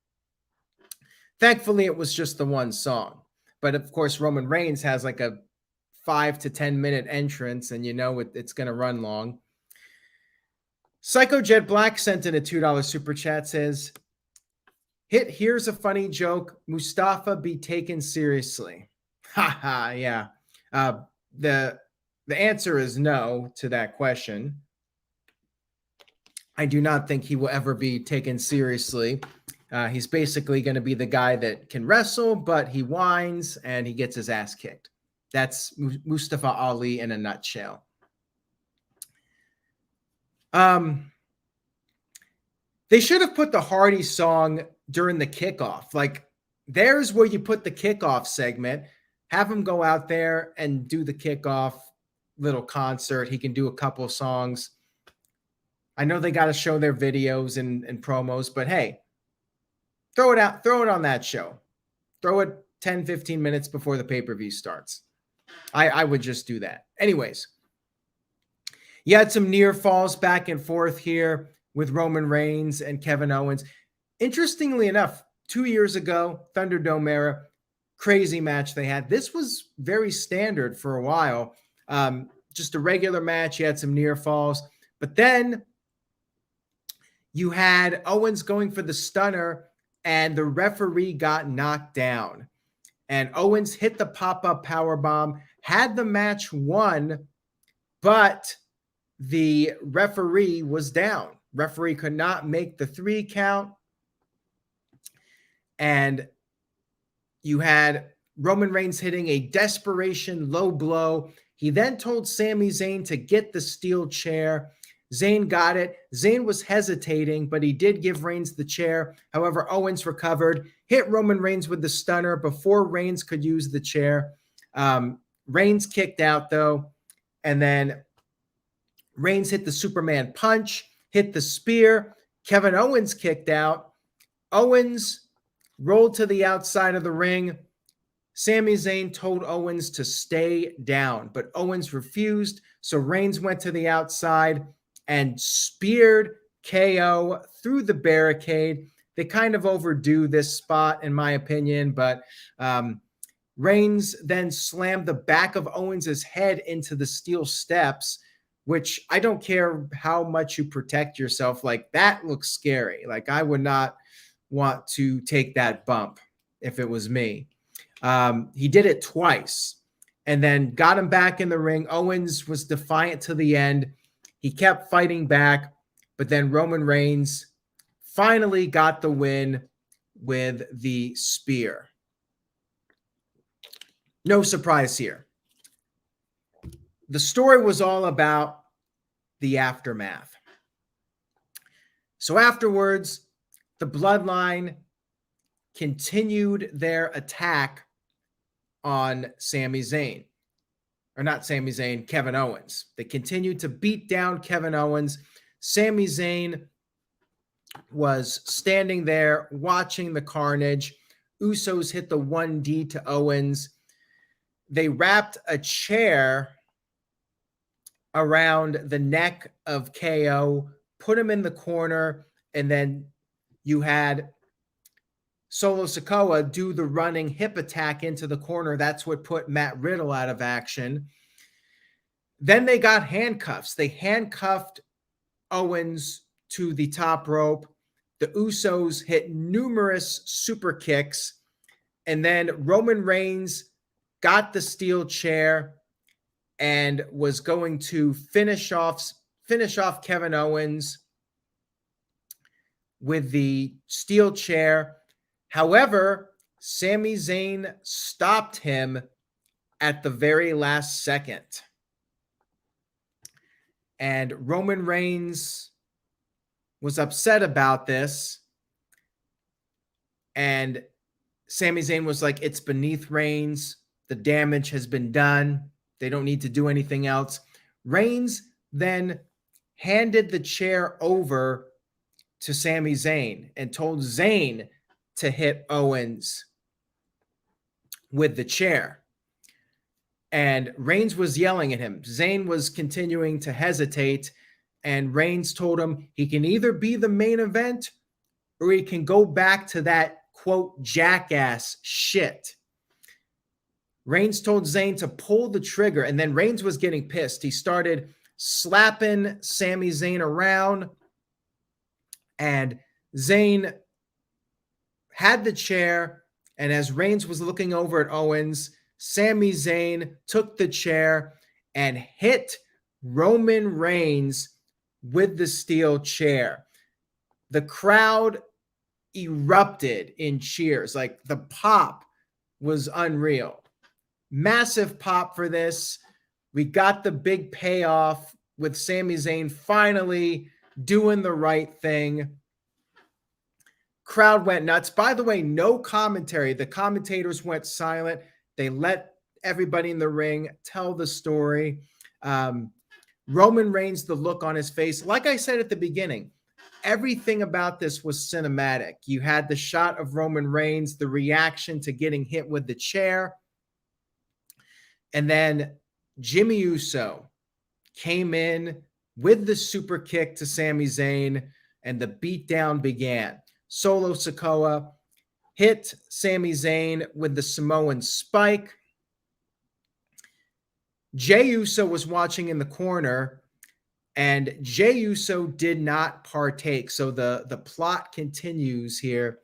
Thankfully, it was just the one song. But of course, Roman Reigns has like a 5 to 10 minute entrance, and it's going to run long. Psycho Jet Black sent in a $2 super chat, says, here's a funny joke. Mustafa be taken seriously. Haha, yeah. The answer is no to that question. I do not think he will ever be taken seriously. He's basically going to be the guy that can wrestle, but he whines and he gets his ass kicked. That's Mustafa Ali in a nutshell. They should have put the Hardy song during the kickoff. Like, there's where you put the kickoff segment. Have him go out there and do the kickoff little concert. He can do a couple songs. I know they got to show their videos and promos, but hey, throw it on that show. Throw it 10, 15 minutes before the pay-per-view starts. I would just do that. Anyways, you had some near falls back and forth here with Roman Reigns and Kevin Owens. Interestingly enough, 2 years ago, Thunderdome era, crazy match they had. This was very standard for a while. Just a regular match. You had some near falls. But then you had Owens going for the stunner, and the referee got knocked down. And Owens hit the pop-up powerbomb, had the match won, but the referee was down. Referee could not make the 3 count. And you had Roman Reigns hitting a desperation low blow. He then told Sami Zayn to get the steel chair. Zayn got it. Zayn was hesitating, but he did give Reigns the chair. However, Owens recovered, hit Roman Reigns with the stunner before Reigns could use the chair. Reigns kicked out, though, and then Reigns hit the Superman punch, hit the spear. Kevin Owens kicked out. Owens rolled to the outside of the ring. Sami Zayn told Owens to stay down, but Owens refused, so Reigns went to the outside and speared KO through the barricade. They kind of overdo this spot, in my opinion, but Reigns then slammed the back of Owens' head into the steel steps. which I don't care how much you protect yourself. Like, that looks scary. Like, I would not want to take that bump if it was me. He did it twice and then got him back in the ring. Owens was defiant to the end. He kept fighting back, but then Roman Reigns finally got the win with the spear. No surprise here. The story was all about the aftermath. So afterwards, the Bloodline continued their attack on Sami Zayn. Or not Sami Zayn, Kevin Owens. They continued to beat down Kevin Owens. Sami Zayn was standing there watching the carnage. Usos hit the 1D to Owens. They wrapped a chair around the neck of KO, put him in the corner, and then you had Solo Sikoa do the running hip attack into the corner. That's what put Matt Riddle out of action. Then they got handcuffs. They handcuffed Owens to the top rope. The Usos hit numerous super kicks. And then Roman Reigns got the steel chair and was going to finish off Kevin Owens with the steel chair. However, Sami Zayn stopped him at the very last second. And Roman Reigns was upset about this. And Sami Zayn was like, it's beneath Reigns. The damage has been done. They don't need to do anything else. Reigns then handed the chair over to Sami Zayn and told Zayn to hit Owens with the chair. And Reigns was yelling at him. Zayn was continuing to hesitate, and Reigns told him he can either be the main event or he can go back to that, quote, jackass shit. Reigns told Zayn to pull the trigger, and then Reigns was getting pissed. He started slapping Sami Zayn around, and Zayn had the chair, and as Reigns was looking over at Owens, Sami Zayn took the chair and hit Roman Reigns with the steel chair. The crowd erupted in cheers. Like, the pop was unreal. Massive pop for this. We got the big payoff with Sami Zayn finally doing the right thing. Crowd went nuts. By the way, no commentary. The commentators went silent. They let everybody in the ring tell the story. Roman Reigns, the look on his face. Like I said at the beginning, everything about this was cinematic. You had the shot of Roman Reigns, the reaction to getting hit with the chair. And then Jimmy Uso came in with the super kick to Sami Zayn, and the beatdown began. Solo Sikoa hit Sami Zayn with the Samoan spike. Jey Uso was watching in the corner, and Jey Uso did not partake. So the plot continues here.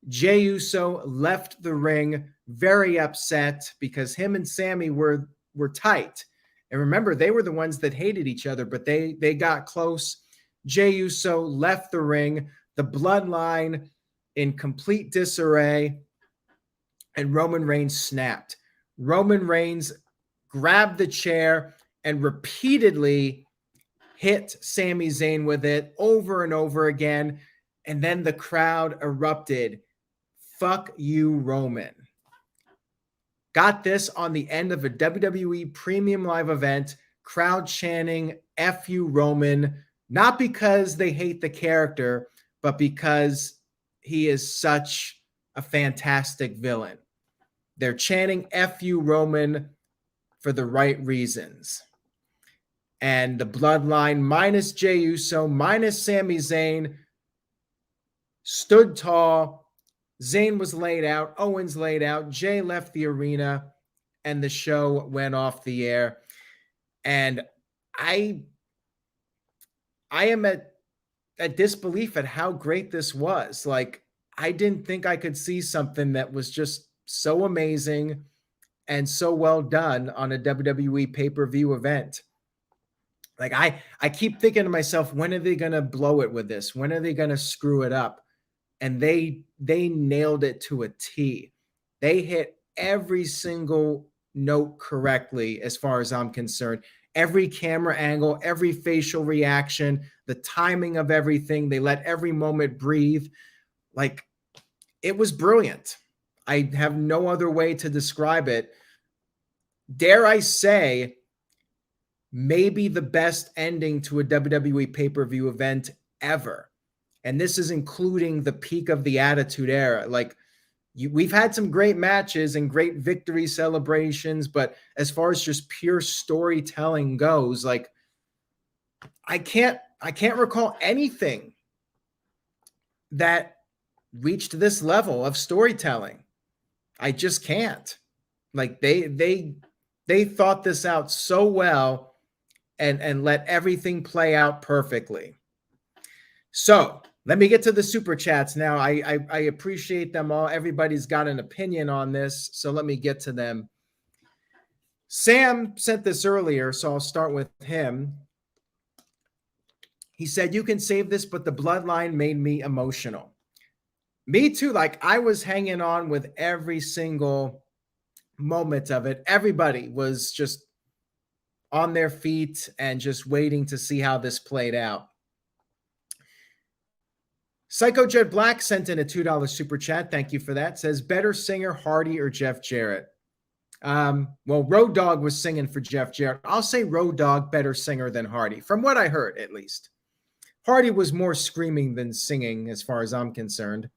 Jey Uso left the ring very upset because him and Sami were tight. And remember, they were the ones that hated each other, but they got close. Jey Uso left the ring, the Bloodline in complete disarray, and Roman Reigns snapped. Roman Reigns grabbed the chair and repeatedly hit Sami Zayn with it over and over again. And then the crowd erupted. Fuck you, Roman. Got this on the end of a WWE premium live event, crowd chanting, F you, Roman, not because they hate the character, but because he is such a fantastic villain. They're chanting F you, Roman, for the right reasons. And the Bloodline, minus Jey Uso, minus Sami Zayn, stood tall. Zayn was laid out. Owens laid out. Jey left the arena, and the show went off the air. And I am at disbelief at how great this was. Like, I didn't think I could see something that was just so amazing and so well done on a WWE pay-per-view event. Like, I keep thinking to myself, when are they going to blow it with this? When are they going to screw it up? And they nailed it to a T. They hit every single note correctly as far as I'm concerned. Every camera angle, every facial reaction, the timing of everything. They let every moment breathe. Like, it was brilliant. I have no other way to describe it. Dare I say, maybe the best ending to a WWE pay-per-view event ever. And this is including the peak of the Attitude Era. Like, we've had some great matches and great victory celebrations, but as far as just pure storytelling goes, like, I can't recall anything that reached this level of storytelling. I just can't. Like, they thought this out so well and let everything play out perfectly. So let me get to the super chats now. I appreciate them all. Everybody's got an opinion on this, so let me get to them. Sam sent this earlier, so I'll start with him. He said, "You can save this, but the bloodline made me emotional." Me too. Like, I was hanging on with every single moment of it. Everybody was just on their feet and just waiting to see how this played out. Psycho Jet Black sent in a $2 super chat. Thank you for that. Says, better singer, Hardy or Jeff Jarrett? Well, Road Dogg was singing for Jeff Jarrett. I'll say Road Dogg better singer than Hardy, from what I heard, at least. Hardy was more screaming than singing, as far as I'm concerned.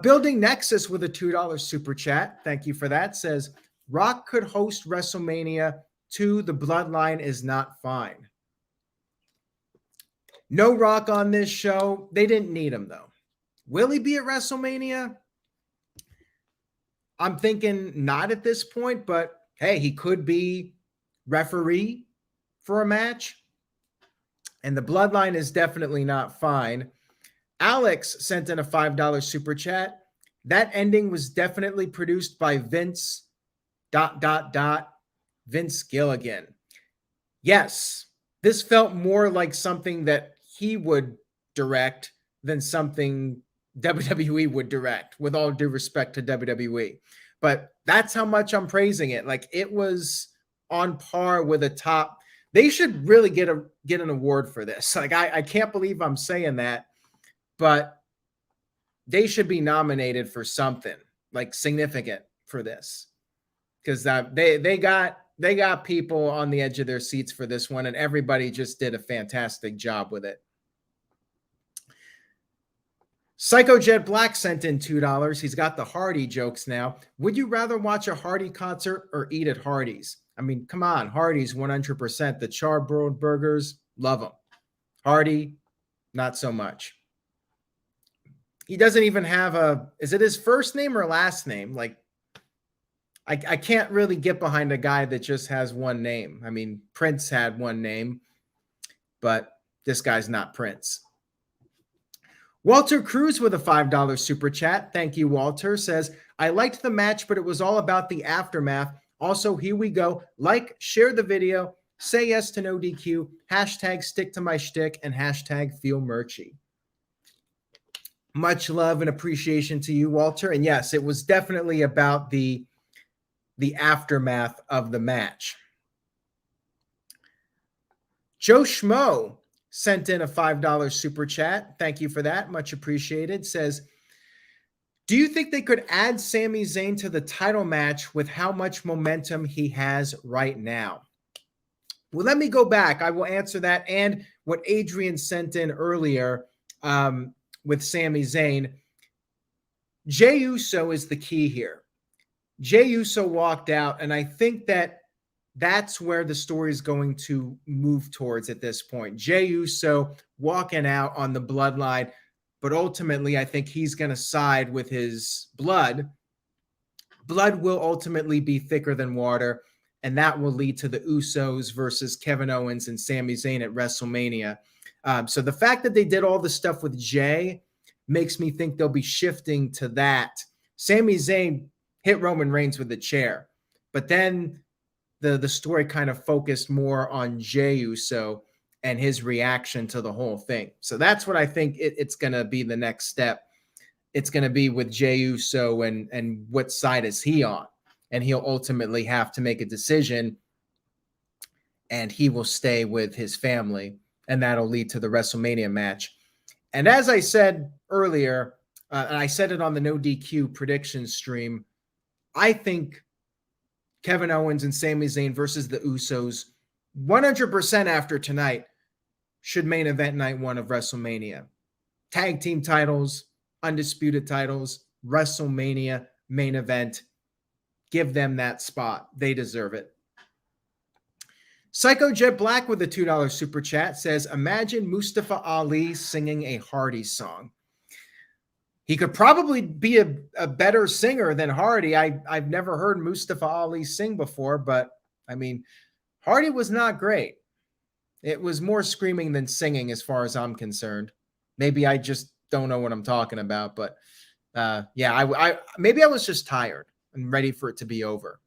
Building Nexus with a $2 super chat. Thank you for that. Says, Rock could host WrestleMania 2. The bloodline is not fine. No Rock on this show. They didn't need him, though. Will he be at WrestleMania? I'm thinking not at this point, but hey, he could be referee for a match. And the bloodline is definitely not fine. Alex sent in a $5 super chat. That ending was definitely produced by Vince ... Vince Gilligan. Yes, this felt more like something that he would direct than something WWE would direct, with all due respect to WWE. But that's how much I'm praising it. Like, it was on par with a top. They should really get an award for this. Like, I can't believe I'm saying that, but they should be nominated for something like significant for this, because they got people on the edge of their seats for this one, and everybody just did a fantastic job with it. Psycho Jet Black sent in $2. He's got the Hardy jokes now. Would you rather watch a Hardy concert or eat at Hardy's? I mean, come on, Hardy's 100%. The charbroiled burgers, love them. Hardy, not so much. He doesn't even have is it his first name or last name? Like, I can't really get behind a guy that just has one name. I mean, Prince had one name, but this guy's not Prince. Walter Cruz with a $5 super chat. Thank you, Walter. Says, I liked the match, but it was all about the aftermath. Also, here we go. Like, share the video, say yes to no DQ, hashtag stick to my shtick, and hashtag feel merchy. Much love and appreciation to you, Walter. And yes, it was definitely about the aftermath of the match. Joe Schmo sent in a $5 super chat. Thank you for that. Much appreciated. Says, do you think they could add Sami Zayn to the title match with how much momentum he has right now? Well, let me go back. I will answer that and what Adrian sent in earlier with Sami Zayn. Jey Uso is the key here. Jey Uso walked out, and I think that's where the story is going to move towards at this point. Jey Uso walking out on the bloodline, but ultimately I think he's going to side with his blood. Blood will ultimately be thicker than water, and that will lead to the Usos versus Kevin Owens and Sami Zayn at WrestleMania. So the fact that they did all the stuff with Jay makes me think they'll be shifting to that. Sami Zayn hit Roman Reigns with the chair, but then the story kind of focused more on Jey Uso and his reaction to the whole thing. So that's what I think it's going to be the next step. It's going to be with Jey Uso and what side is he on? And he'll ultimately have to make a decision, and he will stay with his family, and that'll lead to the WrestleMania match. And as I said earlier, and I said it on the No DQ prediction stream, I think Kevin Owens and Sami Zayn versus the Usos 100% after tonight should main event night one of WrestleMania. Tag team titles, undisputed titles, WrestleMania main event. Give them that spot. They deserve it. Psycho Jet Black with a $2 super chat says, imagine Mustafa Ali singing a Hardy song. He could probably be a better singer than Hardy. I've never heard Mustafa Ali sing before, but I mean, Hardy was not great. It was more screaming than singing as far as I'm concerned. Maybe I just don't know what I'm talking about, but yeah, maybe I was just tired and ready for it to be over.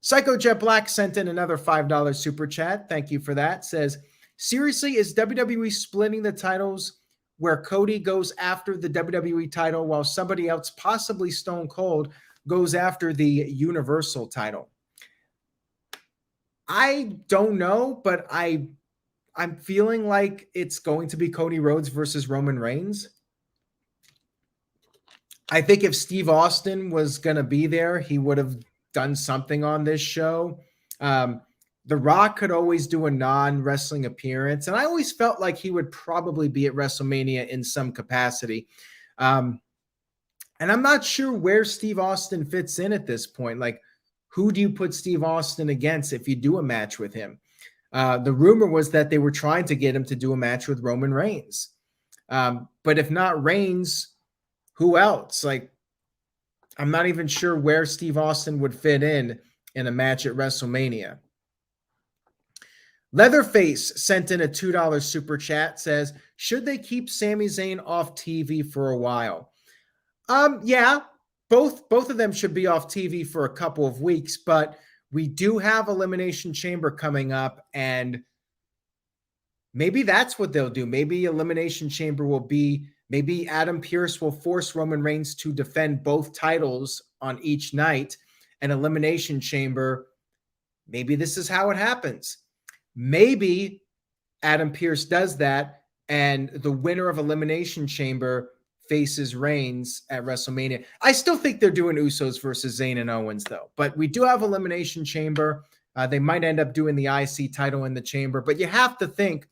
Psycho Jet Black sent in another $5 super chat. Thank you for that. Says, seriously, is WWE splitting the titles where Cody goes after the WWE title while somebody else, possibly Stone Cold, goes after the Universal title? I don't know, but I'm feeling like it's going to be Cody Rhodes versus Roman Reigns. I think if Steve Austin was going to be there, he would have done something on this show. The Rock could always do a non-wrestling appearance, and I always felt like he would probably be at WrestleMania in some capacity. And I'm not sure where Steve Austin fits in at this point. Like, who do you put Steve Austin against if you do a match with him? The rumor was that they were trying to get him to do a match with Roman Reigns. But if not Reigns, who else? Like, I'm not even sure where Steve Austin would fit in a match at WrestleMania. Leatherface sent in a $2 super chat, says, should they keep Sami Zayn off TV for a while? Yeah, both of them should be off TV for a couple of weeks, but we do have Elimination Chamber coming up, and maybe that's what they'll do. Maybe Elimination Chamber will be, maybe Adam Pearce will force Roman Reigns to defend both titles on each night, and Elimination Chamber, maybe this is how it happens. Maybe Adam Pearce does that, and the winner of Elimination Chamber faces Reigns at WrestleMania. I still think they're doing Usos versus Zayn and Owens, though. But we do have Elimination Chamber. They might end up doing the IC title in the Chamber. But you have to think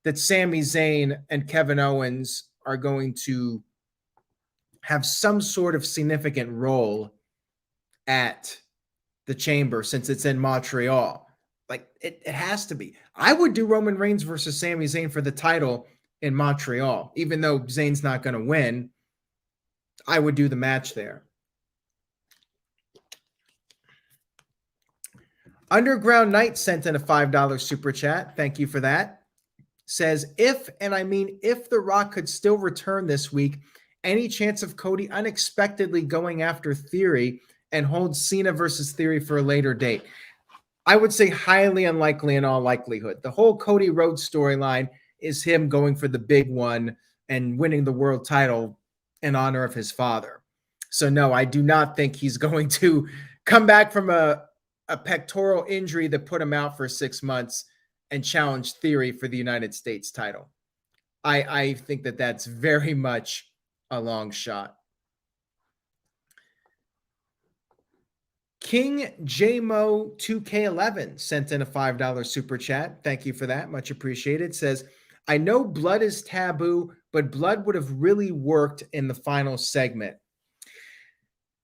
that Sami Zayn and Kevin Owens are going to have some sort of significant role at the Chamber since it's in Montreal. Like, it has to be. I would do Roman Reigns versus Sami Zayn for the title in Montreal. Even though Zayn's not going to win, I would do the match there. Underground Knight sent in a $5 super chat. Thank you for that. Says, if, and I mean if, The Rock could still return this week, any chance of Cody unexpectedly going after Theory and hold Cena versus Theory for a later date? I would say highly unlikely in all likelihood. The whole Cody Rhodes storyline is him going for the big one and winning the world title in honor of his father. So no, I do not think he's going to come back from a pectoral injury that put him out for 6 months and challenge Theory for the United States title. I think that that's very much a long shot. King JMO 2K11 sent in a $5 super chat. Thank you for that. Much appreciated. Says, I know blood is taboo, but blood would have really worked in the final segment.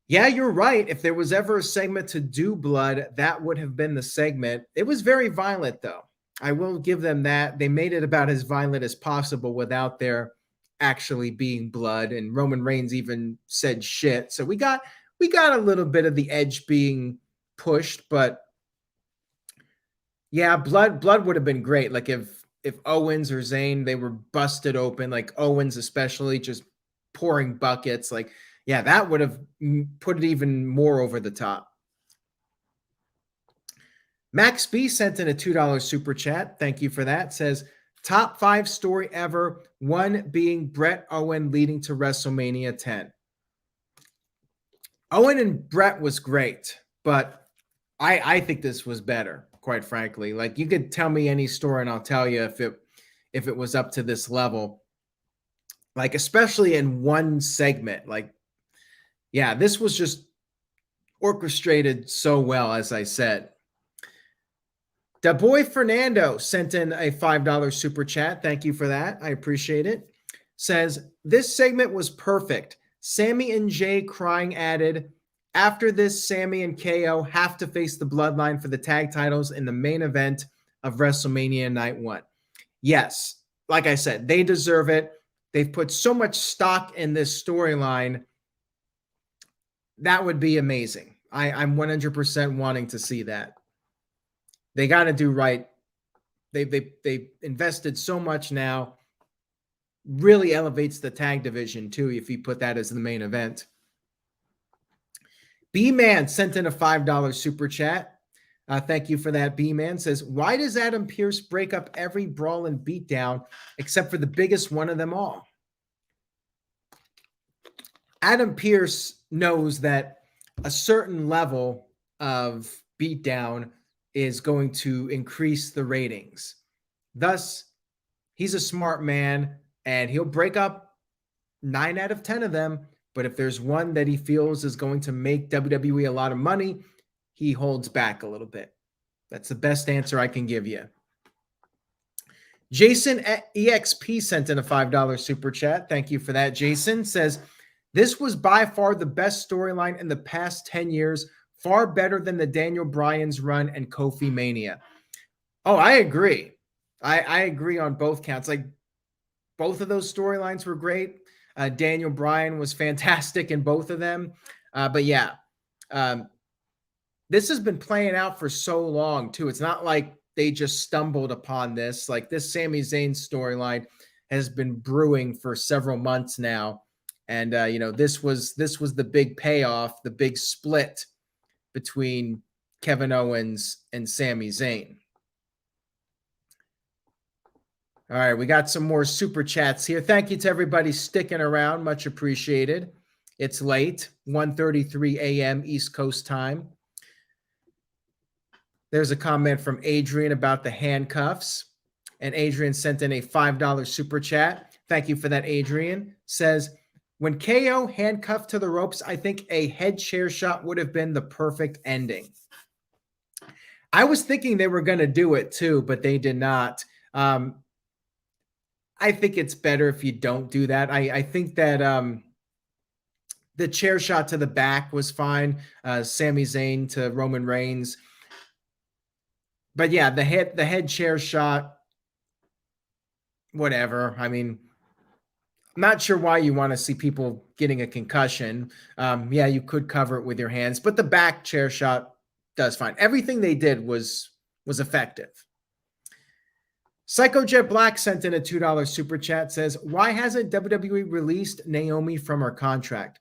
Yeah, you're right. If there was ever a segment to do blood, that would have been the segment. It was very violent, though. I will give them that. They made it about as violent as possible without there actually being blood. And Roman Reigns even said shit. So we got a little bit of the edge being pushed, but yeah, blood would have been great. Like if Owens or Zayn, they were busted open, like Owens especially, just pouring buckets. Like, yeah, that would have put it even more over the top. Max B sent in a $2 super chat. Thank you for that. Says, top 5 story ever, one being Bret Owen leading to WrestleMania 10. Owen and Bret was great, but I think this was better, quite frankly. Like, you could tell me any story and I'll tell you if it was up to this level. Like, especially in one segment. Like, yeah, this was just orchestrated so well, as I said. Da boy Fernando sent in a $5 super chat. Thank you for that. I appreciate it. Says, this segment was perfect. Sami and Jay crying added, after this, Sami and KO have to face the Bloodline for the tag titles in the main event of WrestleMania Night 1. Yes, like I said, they deserve it. They've put so much stock in this storyline. That would be amazing. I'm 100% wanting to see that. They got to do right. They invested so much now. Really elevates the tag division too if you put that as the main event. B-Man sent in a $5 super chat. Thank you for that, B-Man. Says, why does Adam Pearce break up every brawl and beatdown except for the biggest one of them all? Adam Pearce knows that a certain level of beatdown is going to increase the ratings. Thus, he's a smart man, and he'll break up 9 out of 10 of them. But if there's one that he feels is going to make WWE a lot of money, he holds back a little bit. That's the best answer I can give you. Jason EXP sent in a $5 super chat. Thank you for that, Jason. Says, this was by far the best storyline in the past 10 years, far better than the Daniel Bryan's run and Kofi Mania. Oh, I agree. I agree on both counts. Like, both of those storylines were great. Daniel Bryan was fantastic in both of them. But yeah, this has been playing out for so long too. It's not like they just stumbled upon this. Like, this Sami Zayn storyline has been brewing for several months now. And, this was the big payoff, the big split between Kevin Owens and Sami Zayn. All right, we got some more super chats here. Thank you to everybody sticking around. Much appreciated. It's late, 1:33 a.m. East Coast time. There's a comment from Adrian about the handcuffs. And Adrian sent in a $5 super chat. Thank you for that, Adrian. Says, when KO handcuffed to the ropes, I think a head chair shot would have been the perfect ending. I was thinking they were going to do it too, but they did not. I think it's better if you don't do that. I think that the chair shot to the back was fine. Sami Zayn to Roman Reigns. But yeah, the head chair shot, whatever. I mean, I'm not sure why you want to see people getting a concussion. Yeah, you could cover it with your hands, but the back chair shot does fine. Everything they did was effective. Psycho Jet Black sent in a $2 super chat. Says, why hasn't WWE released Naomi from her contract?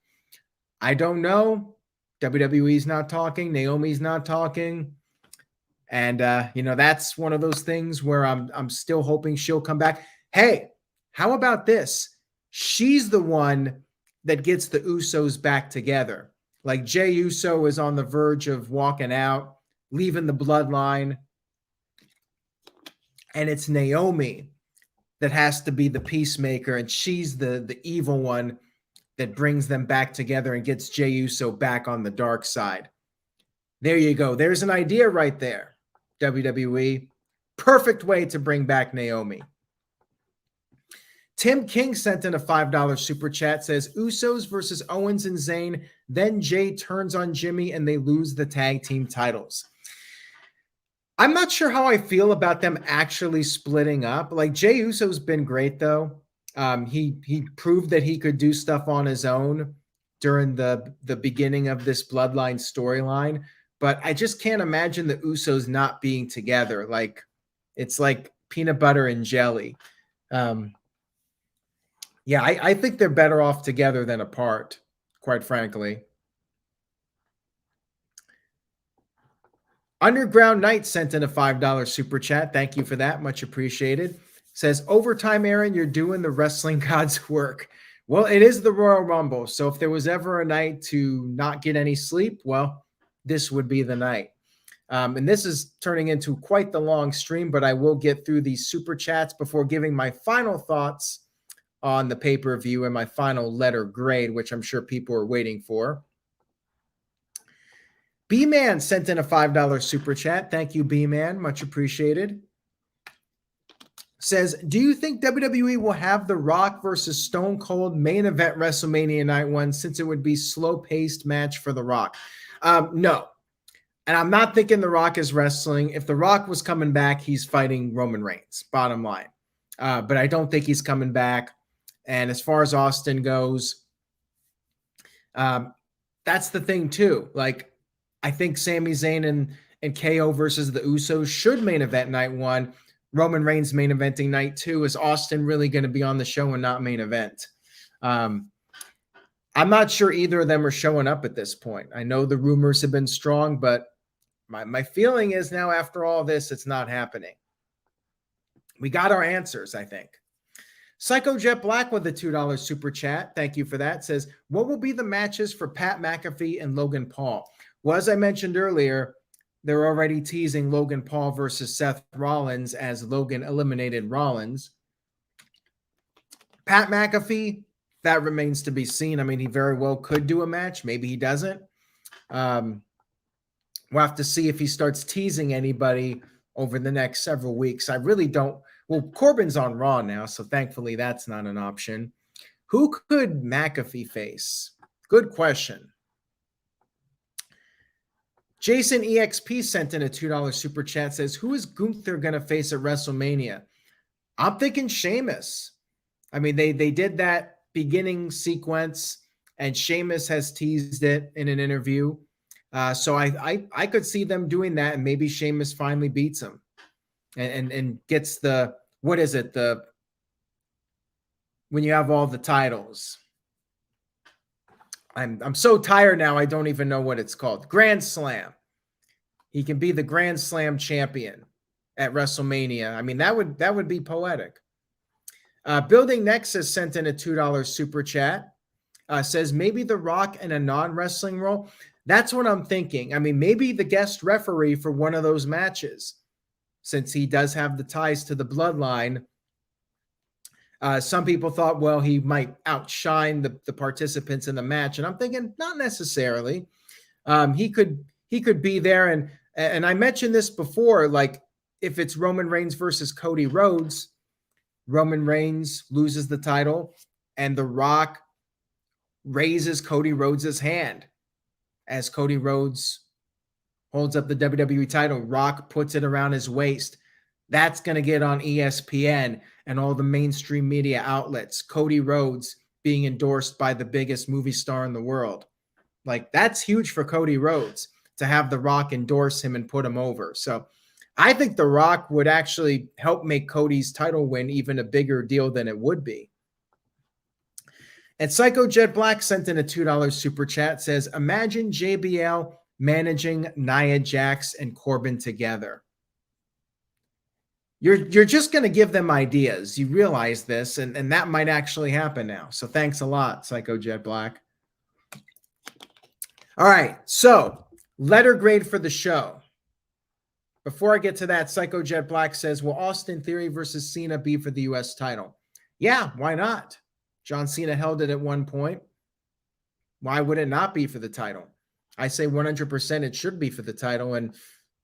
I don't know. WWE's not talking. Naomi's not talking. And, that's one of those things where I'm still hoping she'll come back. Hey, how about this? She's the one that gets the Usos back together. Like, Jey Uso is on the verge of walking out, leaving the bloodline. And it's Naomi that has to be the peacemaker, and she's the evil one that brings them back together and gets Jey Uso back on the dark side. There you go. There's an idea right there, WWE. Perfect way to bring back Naomi. Tim King sent in a $5 super chat. Says, Usos versus Owens and Zayn. Then Jey turns on Jimmy and they lose the tag team titles. I'm not sure how I feel about them actually splitting up. Like, Jey Uso's been great, though. He proved that he could do stuff on his own during the beginning of this bloodline storyline. but I just can't imagine the Usos not being together. Like, it's like peanut butter and jelly. Yeah, I think they're better off together than apart, quite frankly. Underground Knight sent in a $5 super chat. Thank you for that. Much appreciated. Says, overtime, Aaron, you're doing the wrestling gods work. Well, it is the Royal Rumble. So if there was ever a night to not get any sleep, well, this would be the night. And this is turning into quite the long stream, but I will get through these super chats before giving my final thoughts on the pay-per-view and my final letter grade, which I'm sure people are waiting for. B-Man sent in a $5 super chat. Thank you, B-Man. Much appreciated. Says, do you think WWE will have The Rock versus Stone Cold main event WrestleMania Night 1 since it would be slow-paced match for The Rock? No. And I'm not thinking The Rock is wrestling. If The Rock was coming back, he's fighting Roman Reigns, bottom line. But I don't think he's coming back. And as far as Austin goes, that's the thing too. Like, I think Sami Zayn and KO versus the Usos should main event night 1. Roman Reigns main eventing night 2. Is Austin really going to be on the show and not main event? I'm not sure either of them are showing up at this point. I know the rumors have been strong, but my feeling is now after all this, it's not happening. We got our answers, I think. Psycho Jet Black with a $2 super chat. Thank you for that. Says, what will be the matches for Pat McAfee and Logan Paul? Well, as I mentioned earlier, they're already teasing Logan Paul versus Seth Rollins as Logan eliminated Rollins. Pat McAfee, that remains to be seen. I mean, he very well could do a match. Maybe he doesn't. We'll have to see if he starts teasing anybody over the next several weeks. I really don't. Well, Corbin's on Raw now, so thankfully that's not an option. Who could McAfee face? Good question. Jason EXP sent in a $2 super chat. Says, who is Gunther going to face at WrestleMania? I'm thinking Sheamus. I mean, they did that beginning sequence, and Sheamus has teased it in an interview. So I could see them doing that, and maybe Sheamus finally beats him and gets the, what is it? When you have all the titles. I'm so tired now, I don't even know what it's called. Grand Slam. He can be the Grand Slam champion at WrestleMania. I mean, that would be poetic. Building Nexus sent in a $2 super chat. Says, maybe The Rock in a non-wrestling role. That's what I'm thinking. I mean, maybe the guest referee for one of those matches, since he does have the ties to the bloodline. Some people thought, well, he might outshine the participants in the match. And I'm thinking, not necessarily. He could be there. And I mentioned this before, like, if it's Roman Reigns versus Cody Rhodes, Roman Reigns loses the title and The Rock raises Cody Rhodes' hand as Cody Rhodes holds up the WWE title. Rock puts it around his waist. That's going to get on ESPN and all the mainstream media outlets. Cody Rhodes being endorsed by the biggest movie star in the world. Like, that's huge for Cody Rhodes to have The Rock endorse him and put him over. So I think The Rock would actually help make Cody's title win even a bigger deal than it would be. And Psycho Jet Black sent in a $2 super chat. Says, imagine JBL managing Nia Jax and Corbin together. You're just going to give them ideas. You realize this, and that might actually happen now. So thanks a lot, Psycho Jet Black. All right, so letter grade for the show. Before I get to that, Psycho Jet Black says, will Austin Theory versus Cena be for the U.S. title? Yeah, why not? John Cena held it at one point. Why would it not be for the title? I say 100% it should be for the title, and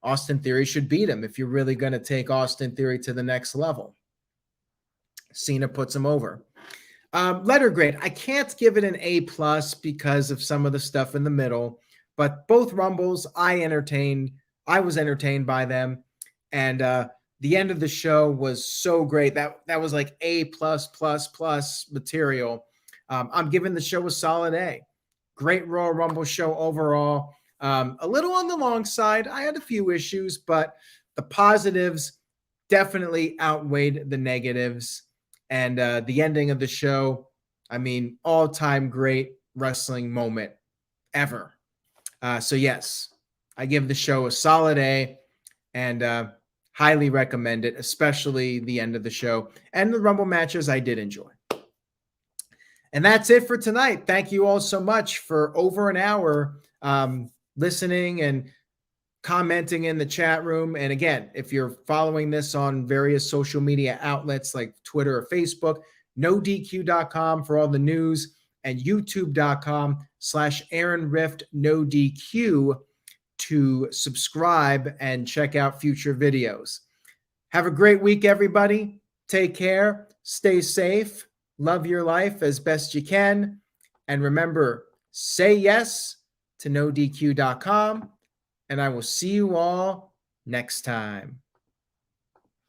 Austin Theory should beat him if you're really going to take Austin Theory to the next level. Cena puts him over. Letter grade, I can't give it an A+ because of some of the stuff in the middle, but both Rumbles I was entertained by them, and the end of the show was so great. That was like A++ material. I'm giving the show a solid A. Great Royal Rumble show overall. A little on the long side. I had a few issues, but the positives definitely outweighed the negatives. And the ending of the show, I mean, all-time great wrestling moment ever. So yes, I give the show a solid A, and highly recommend it, especially the end of the show. And the Rumble matches I did enjoy. And that's it for tonight. Thank you all so much for over an hour listening and commenting in the chat room. And again, if you're following this on various social media outlets like Twitter or Facebook, NoDQ.com for all the news, and YouTube.com/Aaron Rift NoDQ to subscribe and check out future videos. Have a great week, everybody. Take care. Stay safe. Love your life as best you can. And remember, say yes to NoDQ.com. And I will see you all next time.